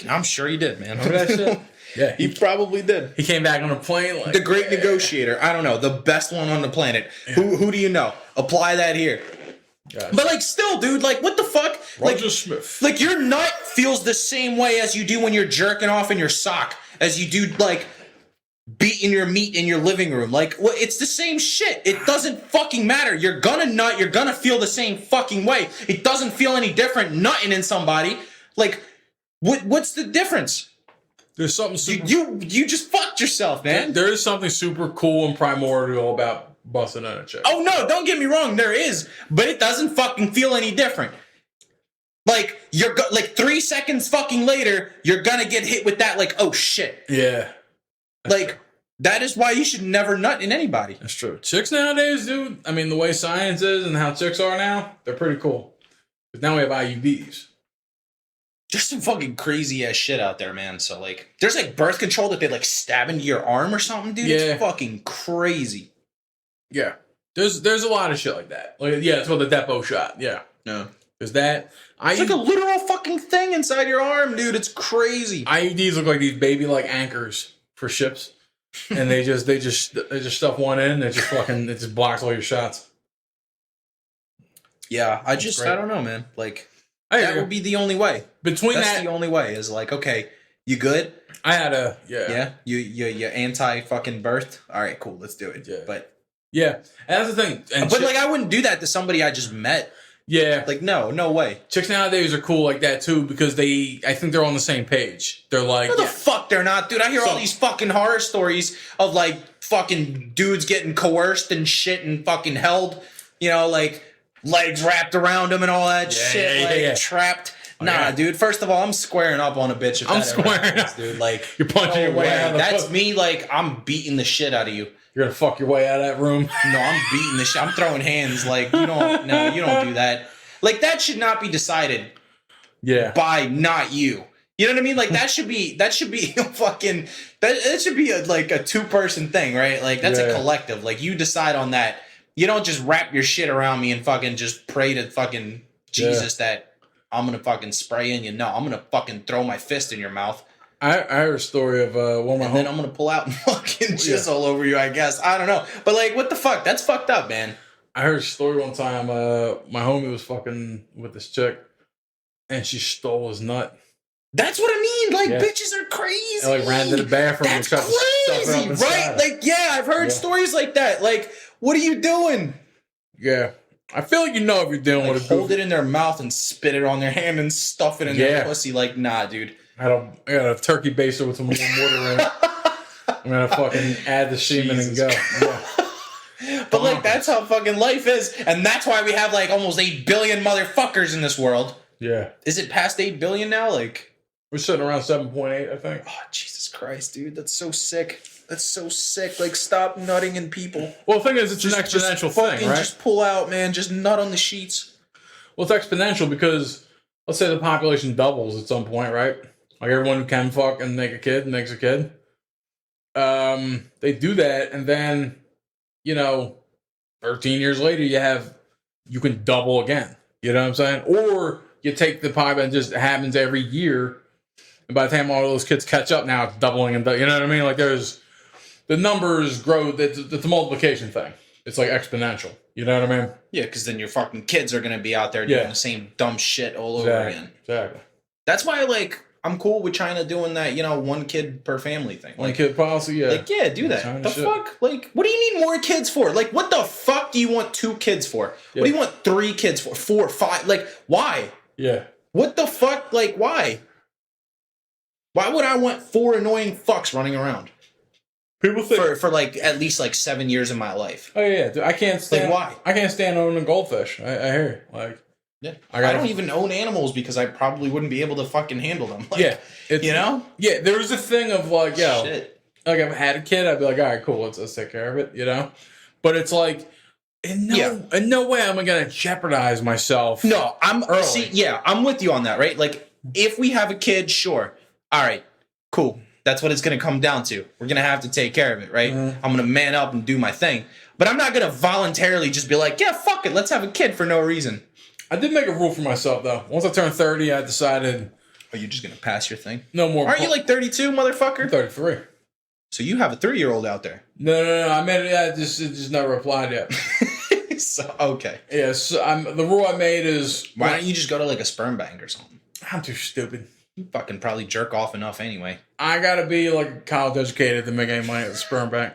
I'm sure he did, man. Remember that shit? Yeah, he probably did. He came back on a plane like the great negotiator. I don't know, the best one on the planet. Yeah. Who do you know? Apply that here. Gotcha. But like, still, dude, like, what the fuck? Roger Smith. Like, your nut feels the same way as you do when you're jerking off in your sock, as you do like beating your meat in your living room. Like, well, it's the same shit. It doesn't fucking matter. You're gonna nut. You're gonna feel the same fucking way. It doesn't feel any different nutting in somebody. Like, what's the difference? There's something super... You just fucked yourself, man. There is something super cool and primordial about busting on a chick. Oh no, don't get me wrong, there is, but it doesn't fucking feel any different. Like, like 3 seconds fucking later, you're gonna get hit with that, like, oh shit. Yeah. Like, that is why you should never nut in anybody. That's true. Chicks nowadays, dude, I mean, the way science is and how chicks are now, they're pretty cool. But now we have IUDs. There's some fucking crazy ass shit out there, man. So, like, there's like birth control that they like stab into your arm or something, dude. Yeah. It's fucking crazy. Yeah. There's a lot of shit like that. Like, yeah, it's called the Depo shot. Yeah. Yeah. Is that... It's like a literal fucking thing inside your arm, dude. It's crazy. IUDs look like these baby-like anchors for ships. And they just stuff one in and it just blocks all your shots. Yeah, I don't know, man. Like, that would be the only way. That's the only way is like, okay, you good? I had you anti fucking birth. All right, cool, let's do it. Yeah. But yeah, and that's the thing. And but like, I wouldn't do that to somebody I just met. Yeah, like no way. Chicks nowadays are cool like that too because I think they're on the same page. They're like, no, the fuck they're not, dude. I hear all these fucking horror stories of like fucking dudes getting coerced and shit and fucking held, you know, like legs wrapped around them and all that shit, trapped. Nah, dude. First of all, I'm squaring up on a bitch. If I'm squaring up, dude. Like, you're punching your way out of the That's me. Like, I'm beating the shit out of you. You're gonna fuck your way out of that room. No, I'm beating the shit. I'm throwing hands. Like, you don't do that. Like, that should not be decided. Yeah. By not you. You know what I mean? Like, that should be a fucking. That should be a 2-person thing, right? Like, that's a collective. Like, you decide on that. You don't just wrap your shit around me and fucking just pray to fucking Jesus that I'm gonna fucking spray in you. No, I'm gonna fucking throw my fist in your mouth. I heard a story of one of my then I'm gonna pull out and fucking jizz all over you, I guess. I don't know. But like, what the fuck? That's fucked up, man. I heard a story one time, my homie was fucking with this chick and she stole his nut. That's what I mean. Like, bitches are crazy. And like ran to the bathroom and tried to stuff it up inside. Right? Like, yeah, I've heard stories like that. Like, what are you doing? Yeah. I feel like you know if you're dealing with a hold it in their mouth and spit it on their hand and stuff it in their pussy. Like, nah, dude. I got a turkey baster with some warm water in it. I'm gonna fucking add the semen and go. Yeah. But like, that's how fucking life is, and that's why we have like almost 8 billion motherfuckers in this world. Yeah. Is it past 8 billion now? Like, we're sitting around 7.8, I think. Oh, Jesus Christ, dude, that's so sick. That's so sick. Like, stop nutting in people. Well, the thing is, it's an exponential thing, right? Just pull out, man. Just nut on the sheets. Well, it's exponential because let's say the population doubles at some point, right? Like, everyone who can fuck and make a kid makes a kid. They do that, and then, 13 years later, you can double again. You know what I'm saying? Or you take the pie and just happens every year, and by the time all those kids catch up, now it's doubling and you know what I mean? Like, the numbers grow. It's a multiplication thing. It's like exponential. You know what I mean? Yeah, because then your fucking kids are going to be out there doing the same dumb shit all over again. Exactly. That's why, like, I'm cool with China doing that, you know, 1 kid per family thing. One kid policy, yeah. Like, yeah, do that. China The shit. fuck? Like, what do you need more kids for? Like, what the fuck do you want 2 kids for? Yeah. What do you want 3 kids for? 4, 5? Like, why? Yeah. What the fuck? Like, why? Why would I want 4 annoying fucks running around? People think For like at least like 7 years of my life. oh yeah, dude, I can't stand. Like, why? I can't stand owning a goldfish. I hear you. Like, Yeah. I I don't even own animals because I probably wouldn't be able to fucking handle them. Like, yeah, it's, you know? Yeah, there was a thing of like, yo, Shit. like if I had a kid, I'd be like, all right, cool, let's take care of it, you know. But it's like, in no way am I gonna jeopardize myself. No, I'm early. see, yeah, I'm with you on that, right? Like, if we have a kid, sure. All right, cool. That's what it's gonna come down to. We're gonna have to take care of it, right? Mm-hmm. I'm gonna man up and do my thing. But I'm not gonna voluntarily just be like, yeah, fuck it, let's have a kid for no reason. I did make a rule for myself though. Once I turned 30, I decided Are you just gonna pass your thing? no more. Aren't you like 32, motherfucker? I'm 33? So you have a 3-year-old out there. No. I made it. It just never applied yet. So okay. Yeah, so the rule I made is Why don't you just go to like a sperm bank or something? I'm too stupid. You fucking probably jerk off enough anyway. I gotta be like college educated to make any money at the sperm bank.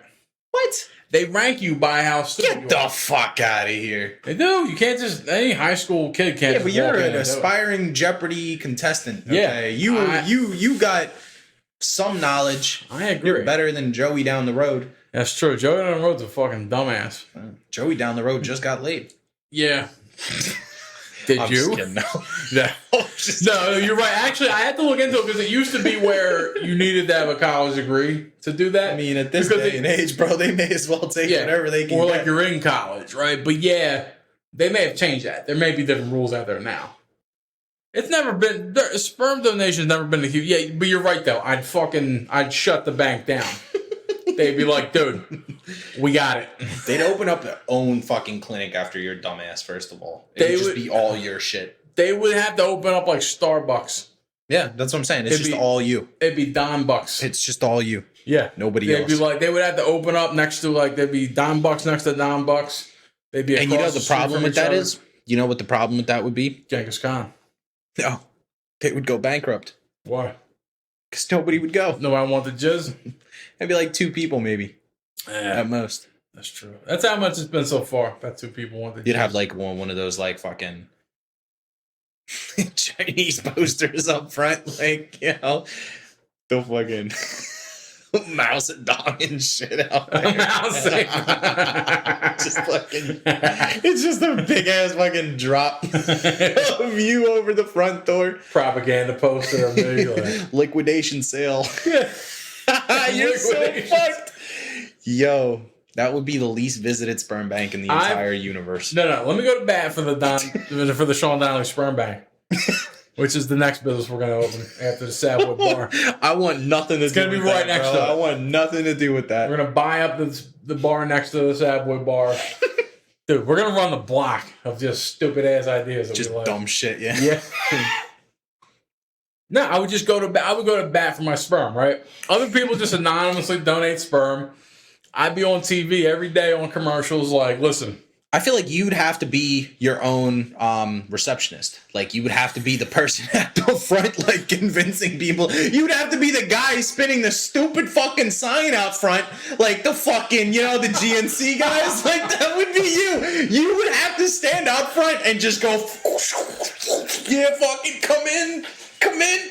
What? They rank you by how stupid Get the fuck out of here. They do. You can't just any high school kid can't. Yeah, just but you're walk in an and do it. aspiring Jeopardy contestant. Yeah, Okay? You got some knowledge. I agree. You're better than Joey down the road. That's true. Joey on the road's a fucking dumbass. Joey down the road just got laid. Yeah. Did I'm you? just kidding, no. Yeah. No, you're right. Actually, I had to look into it because it used to be where you needed to have a college degree to do that. I mean, at this Because day and age, bro, they may as well take whatever they can or get. like you're in college, right? But yeah, they may have changed that. There may be different rules out there now. It's never been sperm donation's never been a huge. Yeah, but you're right though. I'd shut the bank down. They'd be like, dude, we got it. They'd open up their own fucking clinic after your dumbass, first of all. It They would just would- be all your shit. They would have to open up like Starbucks. Yeah, that's what I'm saying. It's It'd just be- all you. It'd be Don Bucks. It's just all you. Yeah, Nobody they'd else. be like they would have to open up next to like there'd be Don Bucks next to Don Bucks. They'd be And you know across the street problem from with each that other. is? You know what the problem with that would be? Genghis Khan. No. They would go bankrupt. Why? Because nobody would go. No, I want the jizz. Maybe like 2 people, maybe. Yeah, At most. that's true. That's how much it's been so far. About 2 people want the jizz. You'd have like one of those like fucking Chinese posters up front, like, you know, the fucking mouse and dong and shit out there. Mouse just fucking, it's just a big ass fucking drop of you over the front door. propaganda poster of me. Like, Liquidation sale. You're so Liquidation. fucked. Yo, that would be the least visited sperm bank in the entire universe. no. Let me go to bat for the Sean Donnelly Sperm Bank, which is the next business we're gonna open after the Savoy Bar. I want nothing to do gonna with be right that, next bro. to it. I want nothing to do with that. We're gonna buy up the bar next to the Savoy Bar. Dude, we're gonna run the block of just stupid ass ideas. That Just we like. dumb shit, yeah. Yeah. No, I would just go to bat. I would go to bat for my sperm, right? Other people just anonymously donate sperm. I'd be on TV every day on commercials like, listen. I feel like you'd have to be your own receptionist. Like, you would have to be the person at the front, like, convincing people. You'd have to be the guy spinning the stupid fucking sign out front, like the fucking, you know, the GNC guys. Like, that would be you. You would have to stand out front and just go, yeah, fucking come in,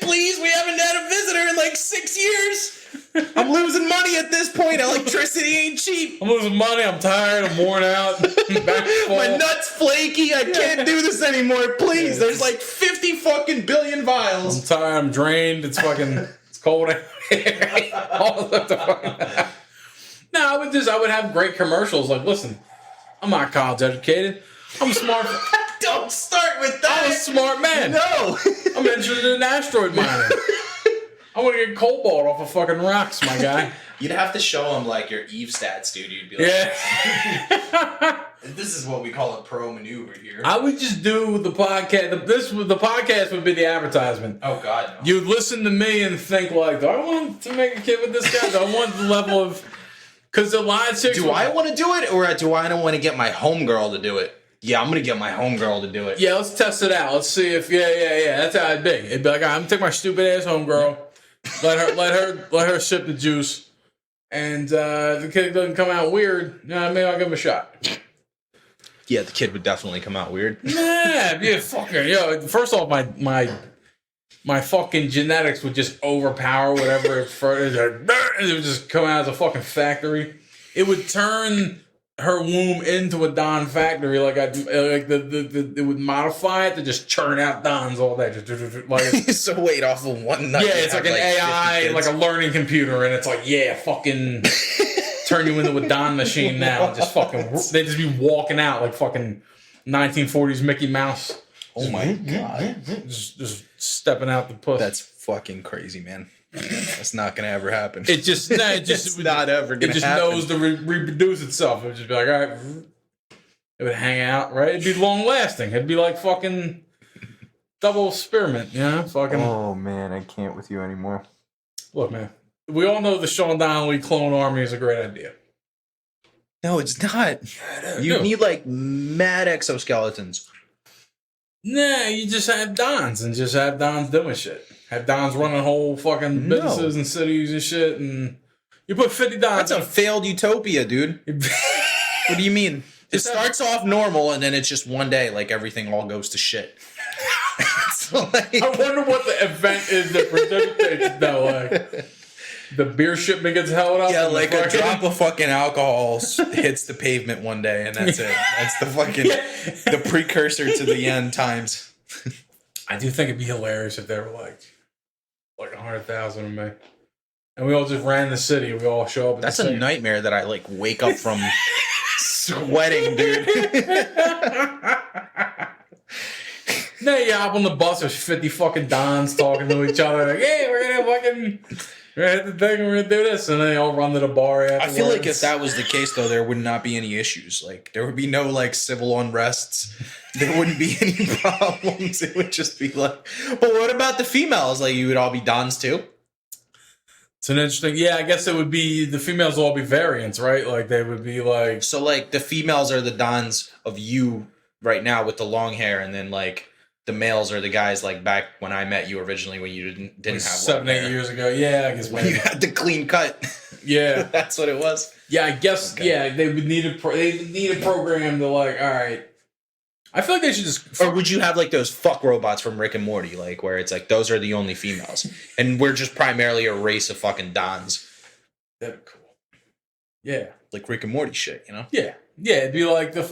please. We haven't had a visitor in like 6 years. I'm losing money at this point. Electricity ain't cheap. I'm losing money. I'm tired. I'm worn out. Back full. My nut's flaky. I can't do this anymore. Please. There's like 50 fucking billion I'm vials. tired. I'm drained. It's fucking. It's cold out here. All of the fucking. No, I would have great commercials. Like, listen, I'm not college educated. I'm smart. Don't start with I'm a that. smart man. No. I'm interested in asteroid mining. I want to get cobalt off of fucking rocks, my guy. You'd have to show him like your Eve stats, dude. You'd be like, Yeah. this is what we call a pro maneuver here. I would just do the podcast. The podcast would be the advertisement. Oh, God, no. You'd listen to me and think like, do I want to make a kid with this guy? Do I want the level of... Because the line chicks... Do I want to do it, or do I don't want to get my homegirl to do it? Yeah, I'm gonna get my homegirl to do it. Yeah, let's test it out. Let's see if yeah. That's how it'd be. It'd be like, I'm gonna take my stupid ass homegirl, let her sip the juice, and if the kid doesn't come out weird, maybe I'll give him a shot. Yeah, the kid would definitely come out weird. Yeah, fucking first off, my fucking genetics would just overpower whatever it would just come out as a fucking factory. It would turn her womb into a Don factory, it would modify it to just churn out Dons all day. So wait, off of one nut. Yeah, it's like an AI, like a learning computer, and it's like, fucking turn you into a Don machine now. And just fucking, they just be walking out like fucking 1940s Mickey Mouse. Oh my god! Just stepping out the puss. That's fucking crazy, man. That's not gonna ever happen. It just not ever gonna happen. It just knows to reproduce itself. It would just be like, all right, it would hang out, right? It'd be long lasting. It'd be like fucking double spearmint, fucking. Oh man, I can't with you anymore. Look, man, we all know the Sean Donnelly clone army is a great idea. No, it's not. You need like mad exoskeletons. Nah, you just have Dons and just have Dons doing shit. Have Dons running whole fucking businesses and cities and shit, and you put 50 Dons. That's a failed utopia, dude. What do you mean? It starts off normal, and then it's just one day, like everything all goes to shit. I wonder what the event is that precipitates it, though. Like, the beer shipment gets held up. Yeah, like a drop of fucking alcohol hits the pavement one day, and that's it. That's the fucking the precursor to the end times. I do think it'd be hilarious if they were like 100,000 of me, and we all just ran the city. We all show up. That's a nightmare that I like wake up from sweating, dude. Now you hop on the bus. There's 50 fucking Dons talking to each other. Like, hey, we're gonna hit the thing. We're gonna do this, and then they all run to the bar afterwards. I feel like if that was the case, though, there would not be any issues. Like there would be no like civil unrests. There wouldn't be any problems. It would just be like, but what about the females? Like you would all be Dons too. It's an interesting. Yeah, I guess it would be the females will all be variants, right? Like they would be like. So like the females are the Dons of you right now with the long hair, and then like. The males are the guys like back when I met you originally when you didn't have 7-8 years ago. Yeah, I guess when you had the clean cut. Yeah, that's what it was. Yeah, I guess. Okay. Yeah, they would need a program to like. All right, I feel like they should just. Or would you have like those fuck robots from Rick and Morty, like where it's like those are the only females, and we're just primarily a race of fucking Dons. That'd be cool. Yeah, like Rick and Morty shit, you know? Yeah, it'd be like the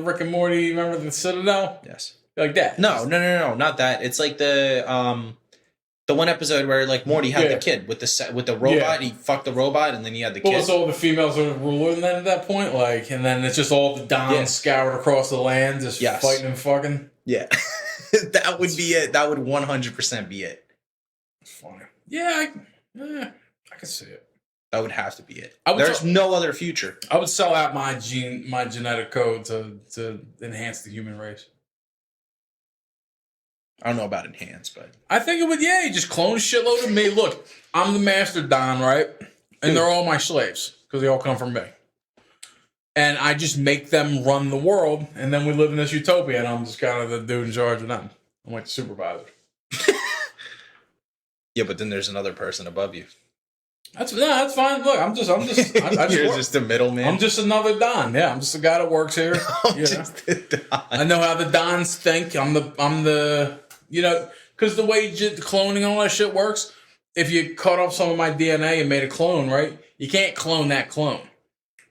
Rick and Morty. Remember the Citadel? Yes. Like that. No, not that. It's like the one episode where like Morty had the kid with the robot. Yeah. He fucked the robot, and then he had the kid. Well, so the females are ruling then at that point, like, and then it's just all the Dons scoured across the land, just fighting and fucking. Yeah, that would be it. That would 100% be it. It's funny. Yeah, I can see it. That would have to be it. There's no other future. I would sell out my genetic code to enhance the human race. I don't know about enhance, but I think it would. Yeah, you just clone a shitload of me. Look, I'm the master Don, right? And they're all my slaves because they all come from me. And I just make them run the world, and then we live in this utopia, and I'm just kind of the dude in charge of them. I'm like the supervisor. Yeah, but then there's another person above you. That's fine. Look, I'm just You're just a middleman. I'm just another Don. Yeah, I'm just a guy that works here. Just a Don. I know how the Dons think. I'm the because the way cloning and all that shit works, if you cut off some of my DNA and made a clone, right? You can't clone that clone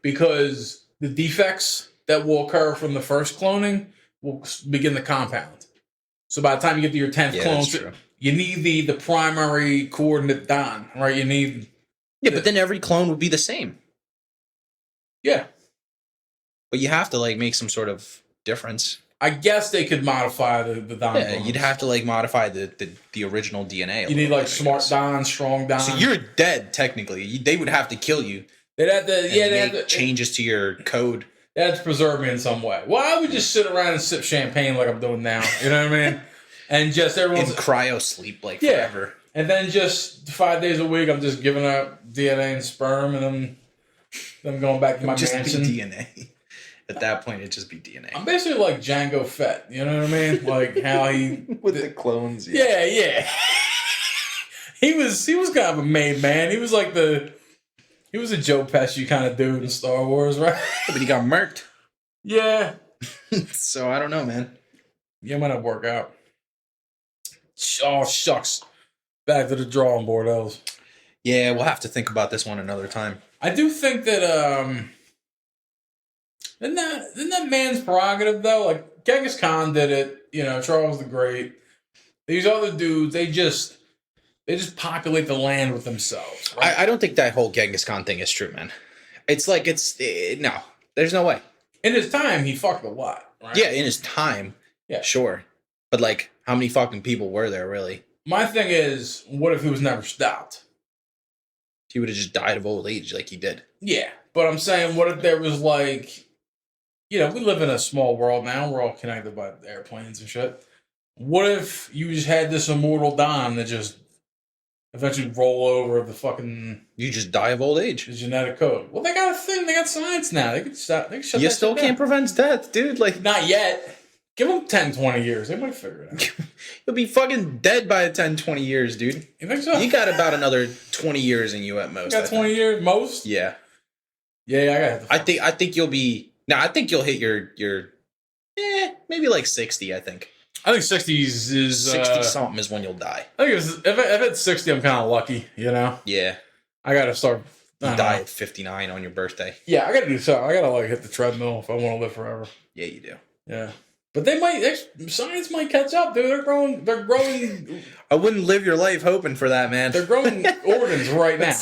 because the defects that will occur from the first cloning will begin the compound. So by the time you get to your 10th clone, you need the primary coordinate Don, right? You need. Yeah, but then every clone would be the same. Yeah. But you have to like make some sort of difference. I guess they could modify the Don. Yeah, clones. You'd have to like modify the original DNA. You need like smart Don, strong Don. So you're dead technically. They would have to kill you. They'd have to they have to changes to your code. They have to preserve me in some way. Well, I would just sit around and sip champagne like I'm doing now. You know what I mean? And just everyone's in cryo sleep like forever. And then just 5 days a week, I'm just giving out DNA and sperm, and then going back to my mansion. DNA. At that point, it'd just be DNA. I'm basically like Jango Fett. You know what I mean? Like how he with the clones. Yeah. he was kind of a made man. He was like he was a Joe Pesci kind of dude in Star Wars, right? But he got murked. Yeah. So I don't know, man. Yeah, might not work out. Oh shucks. Back to the drawing board, Els. Yeah, we'll have to think about this one another time. I do think that isn't that man's prerogative though? Like Genghis Khan did it, you know, Charles the Great. These other dudes, they just populate the land with themselves. Right? I don't think that whole Genghis Khan thing is true, man. It's like no, there's no way. In his time, he fucked a lot. Right? Yeah, in his time, yeah, sure. But like, how many fucking people were there really? My thing is, what if he was never stopped? He would have just died of old age, like he did. Yeah, but I'm saying, what if there was like, you know, we live in a small world now. We're all connected by airplanes and shit. What if you just had this immortal Don that just eventually roll over the fucking... You just die of old age. The genetic code. Well, they got a thing. They got science now. They can stop. They can shut you that still shit can't down. prevent death, dude. Like, not yet. Give them 10, 20 years. They might figure it out. You'll be fucking dead by 10, 20 years, dude. You think so? You got about another 20 years in you at most. You got 20 years most? Yeah. Yeah, I think you'll be... No, I think you'll hit your maybe like 60, I think. I think 60 is 60 something is when you'll die. I think if it's 60, I'm kind of lucky, you know? Yeah. I got to start... You die at 59 on your birthday. Yeah, I got to do something. I got to like hit the treadmill if I want to live forever. Yeah, you do. Yeah. But science might catch up, dude. They're growing. I wouldn't live your life hoping for that, man. They're growing organs right now.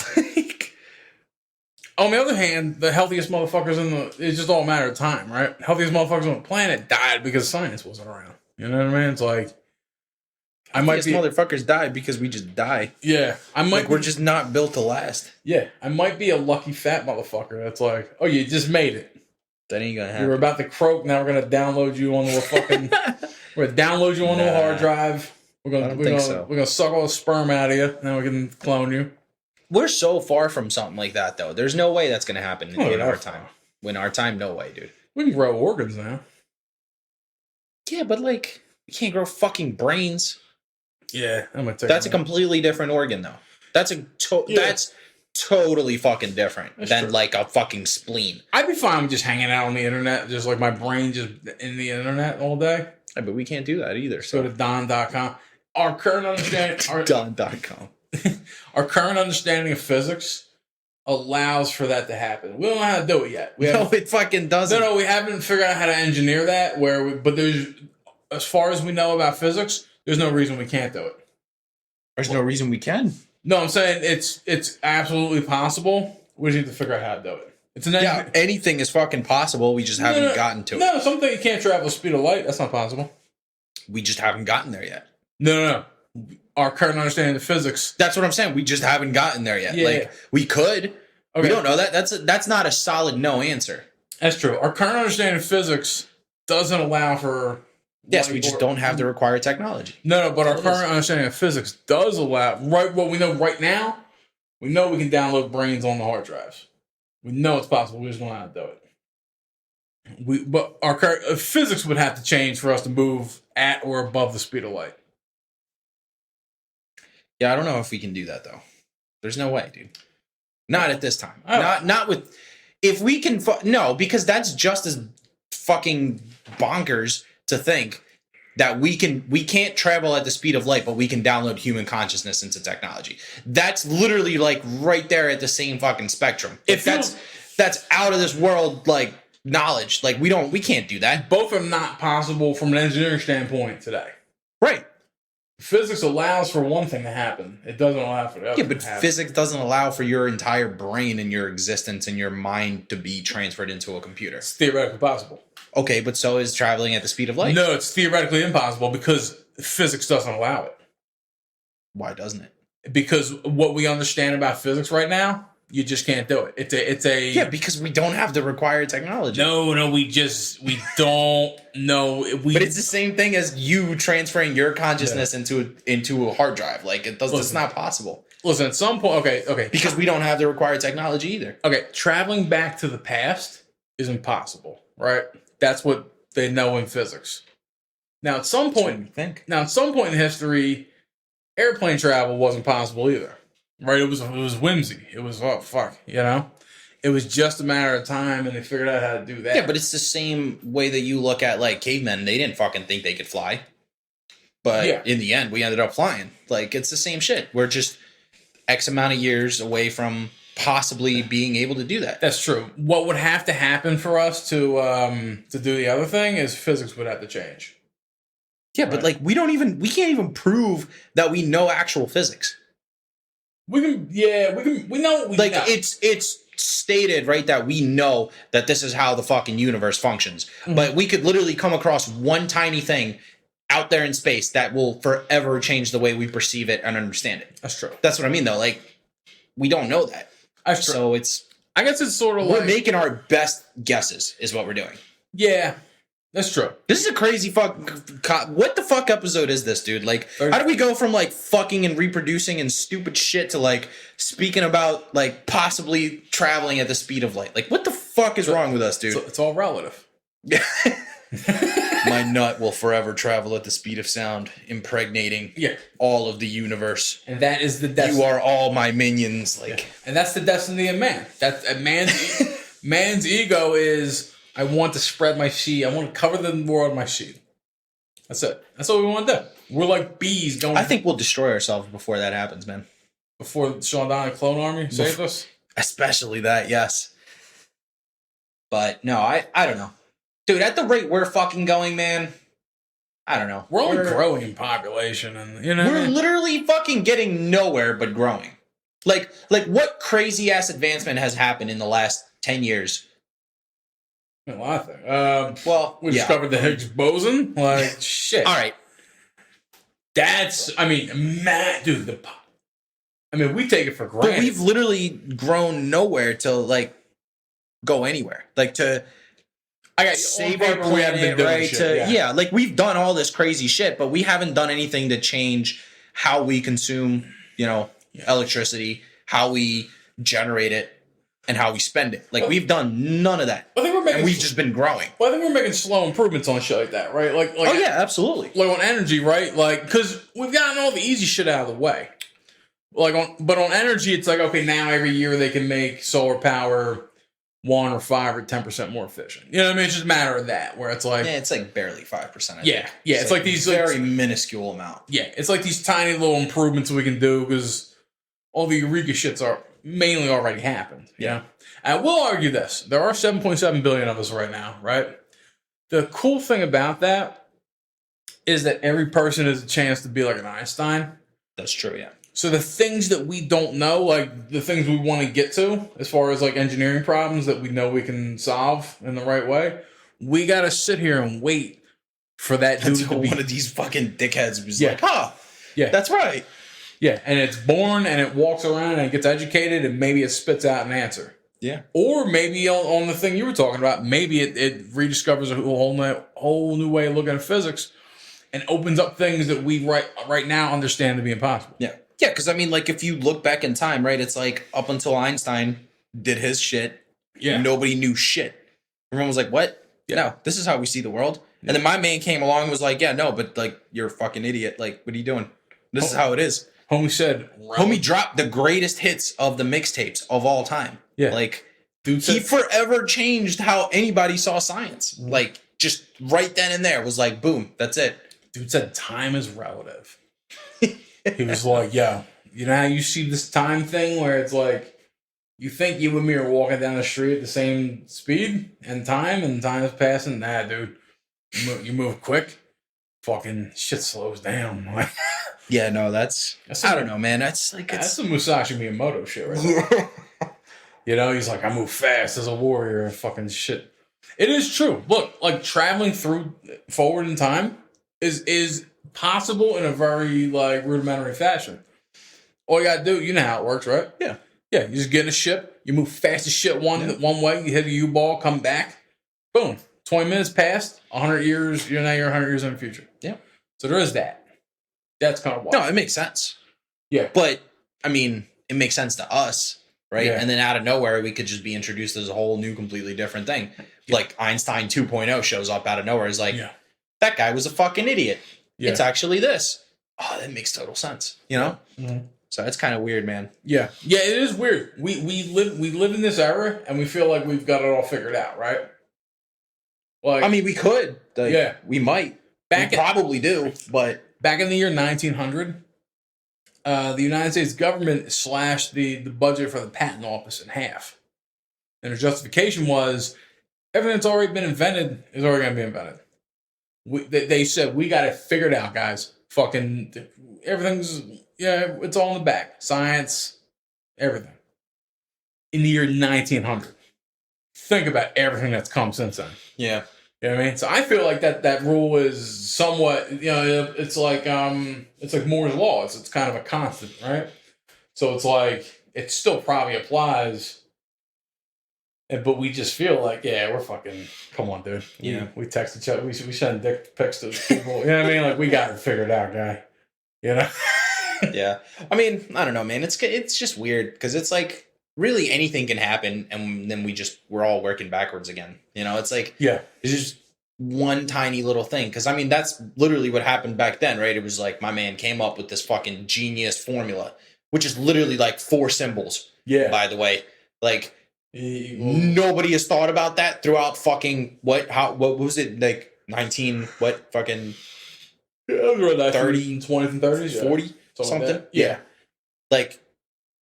On the other hand, the healthiest motherfuckers it's just all a matter of time, right? Healthiest motherfuckers on the planet died because science wasn't around. You know what I mean? It's like, motherfuckers die because we just die. Yeah. We're just not built to last. Yeah. I might be a lucky fat motherfucker that's like, oh, you just made it. That ain't gonna happen. You were about to croak. Now we're gonna download you onto a fucking. We're gonna download you onto a hard drive. We're gonna suck all the sperm out of you. Now we can clone you. We're so far from something like that, though. There's no way that's gonna happen in our time. In our time, no way, dude. We can grow organs now. Yeah, but like, we can't grow fucking brains. Yeah, I'm gonna take. That's a completely different organ, though. That's that's totally fucking different than like a fucking spleen. I'd be fine with just hanging out on the internet, just like my brain just in the internet all day. Yeah, but we can't do that either. So go to don.com. Our current understanding don.com. Our current understanding of physics allows for that to happen. We don't know how to do it yet. No, it fucking doesn't. No, we haven't figured out how to engineer that. But there's, as far as we know about physics, there's no reason we can't do it. There's no reason we can. No, I'm saying it's absolutely possible. We just need to figure out how to do it. It's anything is fucking possible. We just haven't gotten to it. No, something you can't travel the speed of light. That's not possible. We just haven't gotten there yet. No. Our current understanding of physics. That's what I'm saying. We just haven't gotten there yet. Yeah, we could. Okay. We don't know that. That's not a solid no answer. That's true. Our current understanding of physics doesn't allow for. Yes, we just don't have the required technology. No, but our current understanding of physics does allow. Right, what we know right now, we know we can download brains on the hard drives. We know it's possible. We just don't know how to do it. But our current physics would have to change for us to move at or above the speed of light. Yeah, I don't know if we can do that though. There's no way, dude. Not at this time. Not with. If we can, no, because that's just as fucking bonkers to think that we can't travel at the speed of light, but we can download human consciousness into technology. That's literally like right there at the same fucking spectrum. If that's out of this world, like knowledge, like we can't do that. Both are not possible from an engineering standpoint today. Right. Physics allows for one thing to happen. It doesn't allow for the other. Yeah, but physics doesn't allow for your entire brain and your existence and your mind to be transferred into a computer. It's theoretically possible. Okay, but so is traveling at the speed of light. No, it's theoretically impossible because physics doesn't allow it. Why doesn't it? Because what we understand about physics right now, you just can't do it. It's a yeah, because we don't have the required technology. No, we don't know. But it's the same thing as you transferring your consciousness into a hard drive. Like it's not possible. Listen, at some point, okay, because we don't have the required technology either. Okay, traveling back to the past is impossible. right? That's what they know in physics. Now, at some point in history, airplane travel wasn't possible either, right? It was whimsy. It was, oh, fuck, you know? It was just a matter of time, and they figured out how to do that. Yeah, but it's the same way that you look at, like, cavemen. They didn't fucking think they could fly. But in the end, we ended up flying. Like, it's the same shit. We're just X amount of years away from possibly being able to do that. That's true. What would have to happen for us to do the other thing is physics would have to change. Yeah, but like we can't even prove that we know actual physics. We know what we like know. It's stated, right, that we know that this is how the fucking universe functions. Mm-hmm. But we could literally come across one tiny thing out there in space that will forever change the way we perceive it and understand it. That's true. That's what I mean, though. Like, we don't know that. That's true. So I guess it's sort of we're making our best guesses is what we're doing. Yeah, that's true. This is a crazy what the fuck episode is this, dude? Like, how do we go from like fucking and reproducing and stupid shit to like speaking about like possibly traveling at the speed of light? Like, what the fuck is wrong with us, dude? It's all relative. My nut will forever travel at the speed of sound, impregnating all of the universe. And that is the destiny. You are all my minions. Like, and that's the destiny of man. That's man's ego is, I want to spread my seed. I want to cover the world with my seed. That's it. That's what we want to do. We're like bees going. I think we'll destroy ourselves before that happens, man. Before Sean Don and Clone Army saved us? Especially that, yes. But no, I don't know. Dude, at the rate we're fucking going, man, I don't know. We're only growing in population, and we're literally fucking getting nowhere but growing. Like what crazy ass advancement has happened in the last 10 years? A lot of things. We discovered the Higgs boson. Like, shit. All right. That's, dude, we take it for granted. But we've literally grown nowhere to, like, go anywhere. Like, to save our planet, right? Yeah, like, we've done all this crazy shit, but we haven't done anything to change how we consume, electricity, how we generate it, and how we spend it. Like, we've done none of that. And we've just been growing. Well, I think we're making slow improvements on shit like that, right? Like oh, yeah, absolutely. Like on energy, right? Like, because we've gotten all the easy shit out of the way. But on energy, it's like, okay, now every year they can make solar power 1 or 5 or 10% more efficient. You know what I mean? It's just a matter of that, where it's like... Yeah, it's like barely 5%. Yeah. It's like these... Very minuscule amount. Yeah, it's like these tiny little improvements we can do, because all the Eureka shits are mainly already happened. Yeah. I will argue this. There are 7.7 billion of us right now, right? The cool thing about that is that every person has a chance to be like an Einstein. That's true, yeah. So the things that we don't know, like the things we want to get to, as far as like engineering problems that we know we can solve in the right way, we got to sit here and wait for that dude to be... one of these fucking dickheads was like, yeah, that's right. Yeah, and it's born and it walks around and it gets educated and maybe it spits out an answer. Yeah. Or maybe on the thing you were talking about, maybe it rediscovers a whole new way of looking at physics and opens up things that we right now understand to be impossible. Yeah. Yeah, because I mean, like, if you look back in time, right, it's like up until Einstein did his shit, nobody knew shit. Everyone was like, what? Yeah. No, this is how we see the world. Yeah. And then my man came along and was like, yeah, no, but, like, you're a fucking idiot. Like, what are you doing? This is how it is. Homie said... Homie dropped the greatest hits of the mixtapes of all time. Yeah. Like, dude he forever changed how anybody saw science. Mm-hmm. Like, just right then and there was like, boom, that's it. Dude said time is relative. He was like, yo, you know how you see this time thing where it's like, you think you and me are walking down the street at the same speed and time is passing? Nah, dude. You move quick, fucking shit slows down. Yeah, no, that's I don't know, man. That's like... That's some Musashi Miyamoto shit right there. You know, he's like, I move fast as a warrior and fucking shit. It is true. Look, like traveling forward in time is possible in a very like rudimentary fashion. All you gotta do, you know how it works, right? Yeah. Yeah, you just get in a ship, you move fast as shit one way, you hit a U-ball, come back, boom. 20 minutes passed, 100 years, you're 100 years in the future. Yeah. So there is that. That's kind of wild. No, it makes sense. Yeah. But, I mean, it makes sense to us. right? Yeah. And then out of nowhere, we could just be introduced as a whole new, completely different thing. Like Einstein 2.0 shows up out of nowhere. It's like, that guy was a fucking idiot. Yeah. It's actually this. Oh, that makes total sense. You know? Mm-hmm. So it's kind of weird, man. Yeah. Yeah, it is weird. We live in this era and we feel like we've got it all figured out, right? Like, I mean, we could. Like, we might. We probably do, but back in the year 1900, the United States government slashed the budget for the patent office in half. And their justification was everything that's already been invented is already going to be invented. They said, we got it figured out, guys. Fucking everything's, it's all in the back. Science, everything. In the year 1900. Think about everything that's come since then. Yeah. You know what I mean? So I feel like that rule is somewhat, it's like Moore's Law. It's kind of a constant, right? So it's like, it still probably applies. But we just feel like, we're fucking, come on, dude. Yeah. We text each other. We send dick pics to people. You know what I mean? Like, we got it figured out, guy. You know? Yeah. I mean, I don't know, man. It's just weird because it's like really anything can happen and then we're all working backwards again. You know, it's like, it's just one tiny little thing. Because, I mean, that's literally what happened back then, right? It was like my man came up with this fucking genius formula, which is literally like 4 symbols. Yeah. By the way. Like, nobody has thought about that throughout fucking what was it like 19 what fucking 30 20s and 30s 40 something like like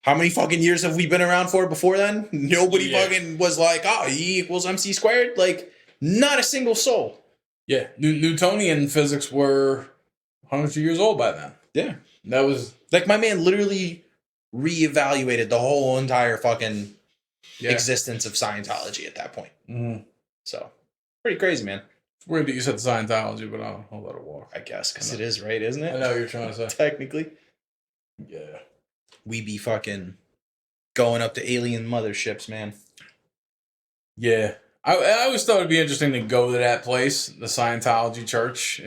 how many fucking years have we been around for before then? Nobody fucking was like, oh, E equals MC squared. Like, not a single soul. Newtonian physics were hundreds of years old by then. That was like my man literally reevaluated the whole entire fucking existence of Scientology at that point. Mm-hmm. So, pretty crazy, man. It's weird that you said Scientology, but I'll let it walk. I guess, because it is, right? Isn't it? I know what you're trying to say. Technically. Yeah. We be fucking going up to alien motherships, man. Yeah. I always thought it'd be interesting to go to that place, the Scientology church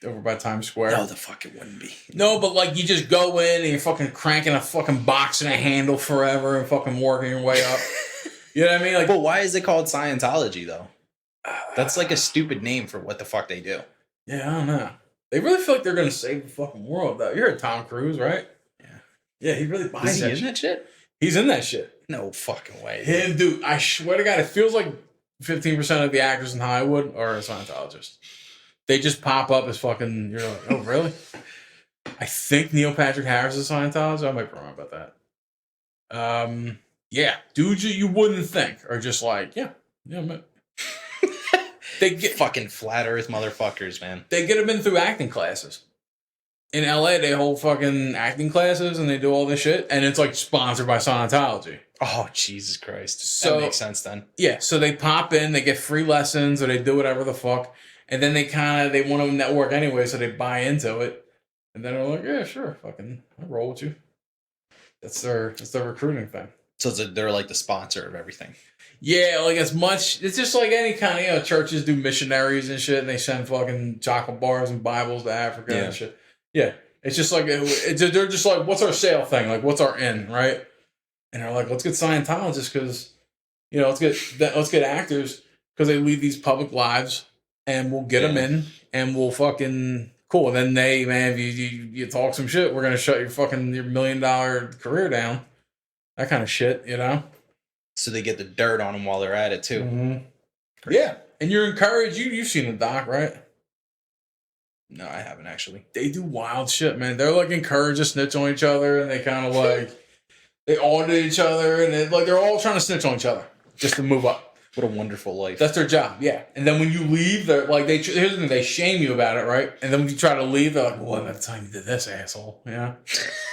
over by Times Square. No, the fuck it wouldn't be. No, but like you just go in and you're fucking cranking a fucking box and a handle forever and fucking working your way up. You know what I mean? Like, but why is it called Scientology though? That's like a stupid name for what the fuck they do. Yeah, I don't know. They really feel like they're gonna save the fucking world though. You're a Tom Cruise, right? Yeah, he really buys that. Is he in that shit? He's in that shit. No fucking way. Him, dude, I swear to God, it feels like 15% of the actors in Hollywood are Scientologists. They just pop up as fucking, you're like, oh, really? I think Neil Patrick Harris is a Scientologist. I might be wrong about that. Yeah, dudes you wouldn't think are just like, man. They get fucking flat earth motherfuckers, man. They get them in through acting classes. In LA, they hold fucking acting classes and they do all this shit, and it's like sponsored by Scientology. Oh, Jesus Christ. So, that makes sense then. Yeah, so they pop in, they get free lessons, or they do whatever the fuck, and then they want to network anyway, so they buy into it, and then they're like, yeah, sure, fucking, I'll roll with you. That's their recruiting thing. So they're like the sponsor of everything. Yeah, like it's just like any kind of, churches do missionaries and shit, and they send fucking chocolate bars and Bibles to Africa and shit. Yeah, it's just like, they're just like, what's our sale thing? Like, what's our end, right? And they're like, let's get Scientologists because, let's get actors because they lead these public lives and we'll get them in and we'll fucking, cool. And then if you talk some shit, we're going to shut your $1 million career down. That kind of shit, So they get the dirt on them while they're at it too. Mm-hmm. Yeah. And you're encouraged. You've seen the doc, right? No, I haven't actually. They do wild shit, man. They're like encouraged to snitch on each other, and they kind of like they audit each other, and they're all trying to snitch on each other just to move up. What a wonderful life. That's their job, yeah. And then when you leave, they're like here's the thing: they shame you about it, right? And then when you try to leave, they're like, "Well, what about the time you did this, asshole?" Yeah.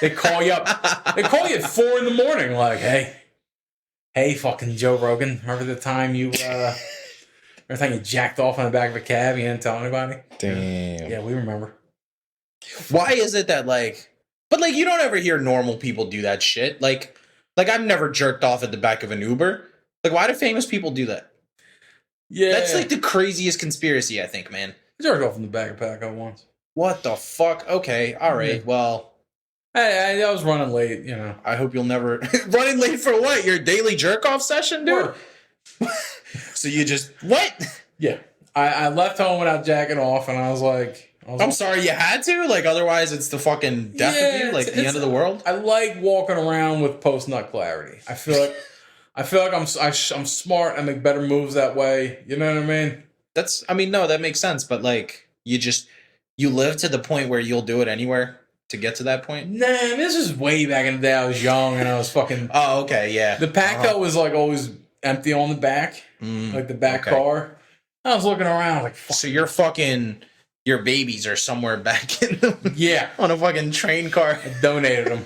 They call you up. They call you at 4 a.m, like, "Hey, fucking Joe Rogan, remember the time you jacked off on the back of a cab? You didn't tell anybody?" Damn. Yeah, we remember. Why is it that but you don't ever hear normal people do that shit? Like I've never jerked off at the back of an Uber. Like, why do famous people do that? Yeah. That's like the craziest conspiracy, I think, man. I jerked off in the back of Paco once. What the fuck? Okay, all right. Well, I was running late, I hope you'll never running late for what? Your daily jerk off session, dude? So you just what? Yeah. I left home without jacking off, and I was like, I'm sorry you had to? Like, otherwise it's the fucking death of you? Like, the end of the world? I like walking around with post-nut clarity. I feel like I'm smart. I make better moves that way. You know what I mean? No, that makes sense. But, like, you live to the point where you'll do it anywhere to get to that point? Nah, this is way back in the day. I was young, and I was fucking... Oh, okay, yeah. The Patco was, like, always empty on the back. Like, the back car. I was looking around, like... So your babies are somewhere back in the... Yeah. On a fucking train car. I donated them.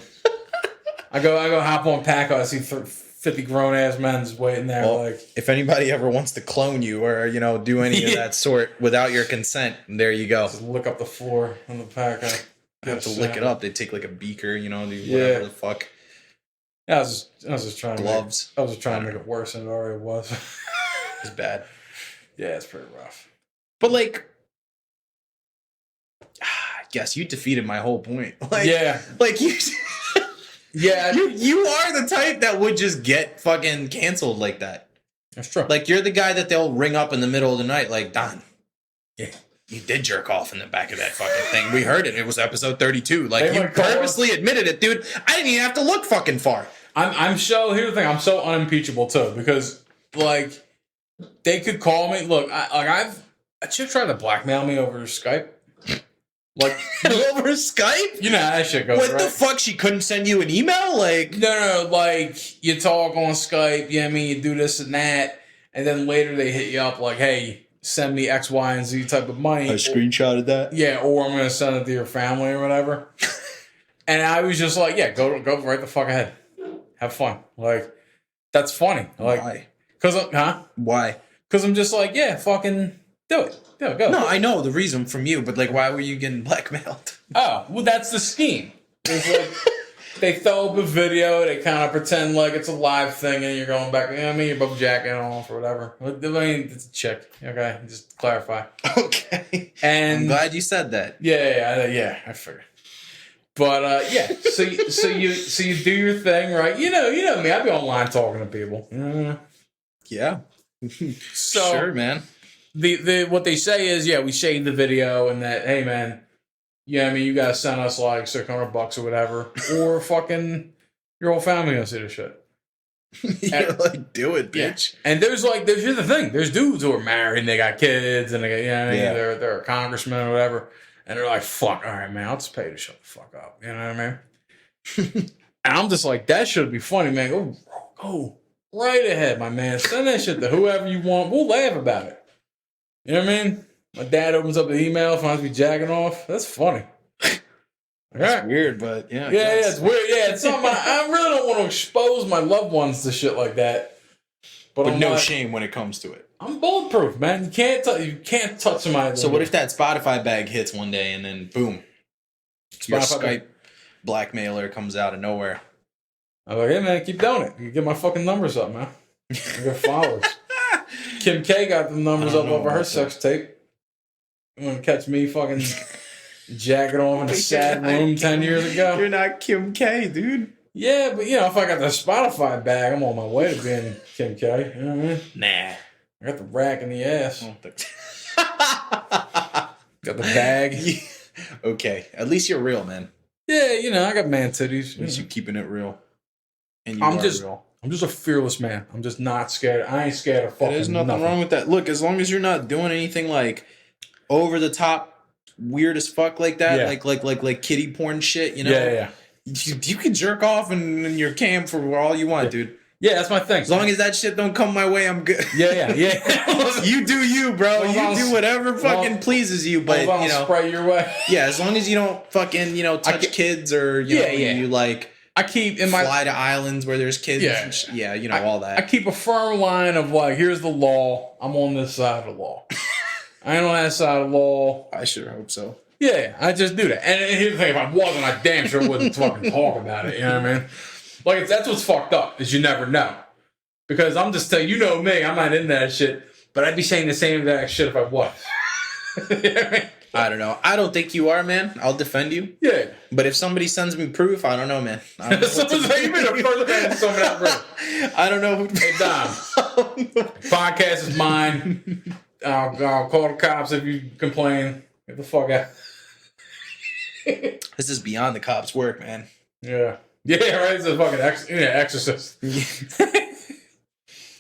I go hop on Patco. I see 50 grown-ass men just waiting there. Well, like, if anybody ever wants to clone you or, do any of that sort without your consent, there you go. Just look up the floor on the Patco. I have to lick it up. They take, like, a beaker, do whatever the fuck. I was just trying gloves. I was just trying to make it worse than it already was. It's bad. Yeah, it's pretty rough. But, like... I guess you defeated my whole point. Like, yeah. Like, you... Yeah. You are the type that would just get fucking canceled like that. That's true. Like, you're the guy that they'll ring up in the middle of the night, like, Don. Yeah. You did jerk off in the back of that fucking thing. We heard it. It was episode 32. Like, you purposely admitted it, dude. I didn't even have to look fucking far. Here's the thing. I'm so unimpeachable, too, because, like, they could call me. Look, a chick tried to blackmail me over Skype. Like, over Skype? You know how that shit goes, What the fuck? She couldn't send you an email? Like... No, like, you talk on Skype, you do this and that, and then later they hit you up like, hey, send me X, Y, and Z type of money. I screenshotted that? Yeah, or I'm going to send it to your family or whatever. And I was just like, yeah, go right the fuck ahead. Have fun. Like, that's funny. Like, why? Why? Because I'm just like, yeah, fucking do it. Go. No, I know the reason from you, but, like, why were you getting blackmailed? Oh, well, that's the scheme. It's like, they throw up a video, they kind of pretend like it's a live thing, and you're going back, you're both jacking off or whatever. I mean, it's a chick, okay? Just clarify. Okay. And I'm glad you said that. Yeah, I figured. But, yeah, so you do your thing, right? You know me, I'd be online talking to people. Yeah. So, sure, man. What they say is, we shade the video and that, hey, man, you gotta send us like $600 or whatever, or fucking your whole family gonna see the shit. You're like, do it, bitch. Yeah. And here's the thing: there's dudes who are married and they got kids and they got, they're a congressman or whatever, and they're like, fuck, all right, man, I'll just pay to shut the fuck up. You know what I mean? And I'm just like, that should be funny, man. Go right ahead, my man. Send that shit to whoever you want. We'll laugh about it. You know what I mean? My dad opens up the email, finds me jacking off. That's funny. That's weird, but yeah. Yeah, it's weird. Yeah, it's something I really don't want to expose my loved ones to shit like that. But no shame when it comes to it. I'm bulletproof, man. You can't touch somebody. So what if that Spotify bag hits one day and then boom, your Skype blackmailer comes out of nowhere? I'm like, hey man, keep doing it. You get my fucking numbers up, man. I got followers. Kim K got the numbers up over her sex tape. You want to catch me fucking jacking off in a sad room 10 years ago? You're not Kim K, dude. Yeah, but if I got the Spotify bag, I'm on my way to being Kim K. You know what I mean? Nah. I got the rack in the ass. Got the bag. Okay. At least you're real, man. Yeah, I got man titties. At least you're keeping it real. And I'm just a fearless man. I'm just not scared. I ain't scared of fucking There's nothing wrong with that. Look, as long as you're not doing anything like over the top, weird as fuck like that, like kiddie porn shit, Yeah. You can jerk off in your cam for all you want, dude. Yeah, that's my thing. As long as that shit don't come my way, I'm good. Yeah. You do you, bro. You do whatever fucking pleases you, but spray your way. Yeah, as long as you don't fucking touch kids or you like. I keep fly to islands where there's kids. All that. I keep a firm line of like, here's the law. I'm on this side of the law. I ain't on that side of the law. I sure hope so. Yeah, I just do that. And here's the thing: if I wasn't, I damn sure wouldn't fucking talk about it. You know what I mean? Like, that's what's fucked up is you never know. Because I'm just telling me, I'm not in that shit. But I'd be saying the same exact shit if I was. I don't know. I don't think you are, man. I'll defend you. Yeah. But if somebody sends me proof, I don't know, man. I don't know I don't know. Hey, Dom. Podcast is mine. I'll call the cops if you complain. Get the fuck out. This is beyond the cops' work, man. Yeah. Yeah, right? It's a fucking exorcist.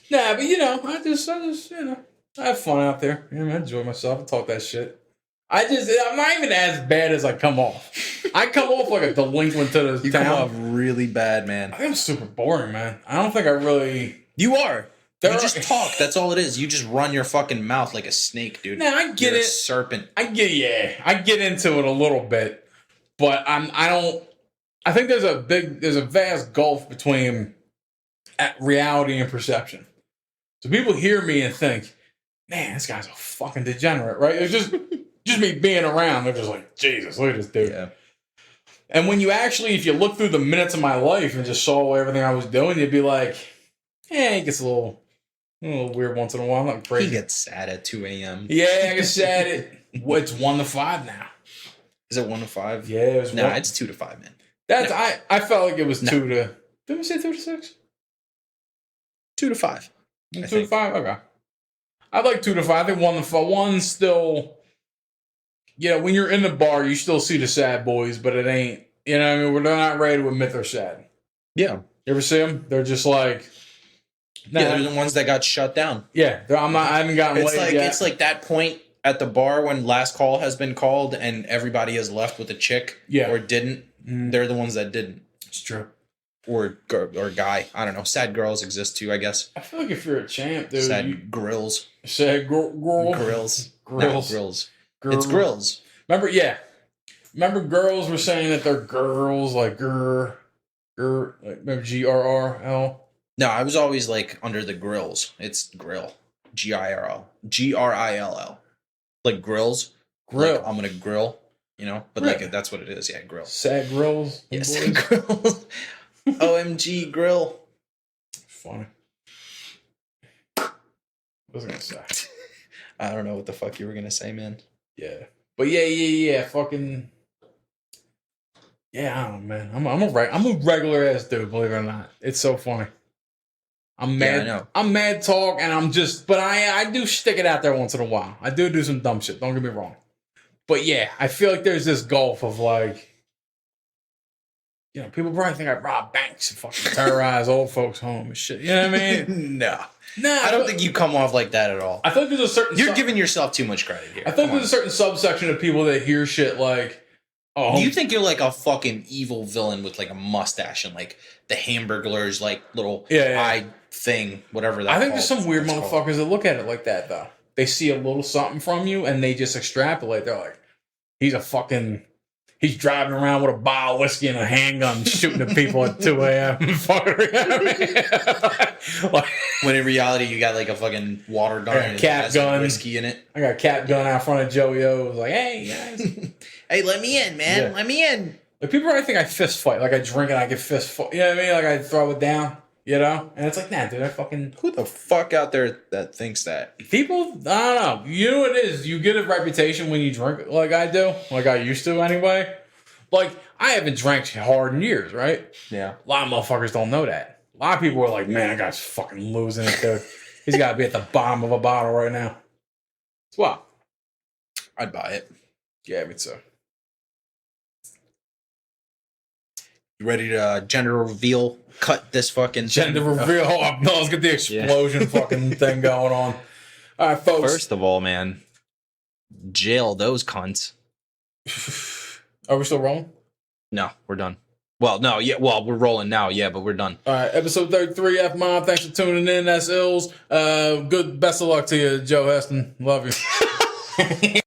Nah, but I just, I have fun out there. I enjoy myself. I talk that shit. I'm not even as bad as I come off. I come off like a delinquent to the town. Come off really bad, man. I think I'm super boring, man. I don't think I really... You are. You just talk. That's all it is. You just run your fucking mouth like a snake, dude. Nah, I get You're it. A serpent. I get into it a little bit, but I think there's a vast gulf between reality and perception. So people hear me and think, man, this guy's a fucking degenerate, right? It's just me being around. They're just like, Jesus, look at this dude. Yeah. And when you actually, if you look through the minutes of my life and just saw everything I was doing, you'd be like, he gets a little weird once in a while. I'm not crazy. He gets sad at 2 a.m. Yeah, I get sad. It's 1 to 5 now. Is it 1 to 5? Yeah, it was. It's 2 to 5, man. I felt like it was 2 to. Did we say 2 to 6? 2 to 5. 2 to 5. Okay. I like 2 to 5. I think 1 to 5. One still. When you're in the bar, you still see the sad boys, but it ain't. What I mean, they're not ready to admit they're sad. Yeah. You ever see them? They're just like. Nah, they're the ones that got shut down. Yeah, I haven't gotten laid yet. It's like that point at the bar when last call has been called and everybody is left with a chick. Yeah. Or didn't. Mm. They're the ones that didn't. It's true. Or guy. I don't know. Sad girls exist too, I guess. I feel like if you're a champ, dude. Sad grills. Sad girl. Grills. Grills. No, grills. It's grills. Remember girls were saying that they're girls, like like remember GRRL? No, I was always like under the grills. It's grill. GIRL. GRILL. Like grills. Grill. Like, I'm gonna grill, but like that's what it is. Yeah, grill. Sad grills. Yes, sad grills. OMG grill. Funny. What was I gonna say? I don't know what the fuck you were gonna say, man. Yeah. But yeah. Fucking. Yeah, I don't know, man. I'm a regular ass dude, believe it or not. It's so funny. I'm mad. Yeah, I know. I'm mad talk, and I'm just. But I do stick it out there once in a while. I do some dumb shit. Don't get me wrong. But yeah, I feel like there's this gulf of like. People probably think I rob banks and fucking terrorize old folks' home and shit. You know what I mean? No. I don't think you come off like that at all. I think there's a certain... You're giving yourself too much credit here. I think there's a certain subsection of people that hear shit like... Oh, you think you're like a fucking evil villain with like a mustache and like the Hamburglers like little eye thing, whatever that is. I think there's some weird motherfuckers that look at it like that, though. They see a little something from you and they just extrapolate. They're like, he's driving around with a bottle of whiskey and a handgun shooting at people at 2 a.m. When in reality, you got like a fucking water gun and cap gun, whiskey in it. I got a cap gun out front of Joey O. Was like, hey, guys. Hey, let me in, man. Yeah. Let me in. Like, people probably think I fist fight. Like, I drink and I get fist fight. You know what I mean? Like, I throw it down, And it's like, nah, dude, I fucking... Who the fuck out there that thinks that? People, I don't know. You know what it is? You get a reputation when you drink like I do. Like I used to, anyway. Like, I haven't drank hard in years, right? Yeah. A lot of motherfuckers don't know that. A lot of people are like, man, that guy's fucking losing it, dude. He's got to be at the bottom of a bottle right now. It's wild. I'd buy it. Yeah, me too. You ready to gender reveal? Cut this fucking gender reveal. Oh, no, let's get the explosion fucking thing going on. All right, folks. First of all, man, jail those cunts. Are we still rolling? No, we're done. Well, no, yeah, well, we're rolling now, yeah, but we're done. All right, episode 33, F-Mob. Thanks for tuning in. That's Ills. Best of luck to you, Joe Heston. Love you.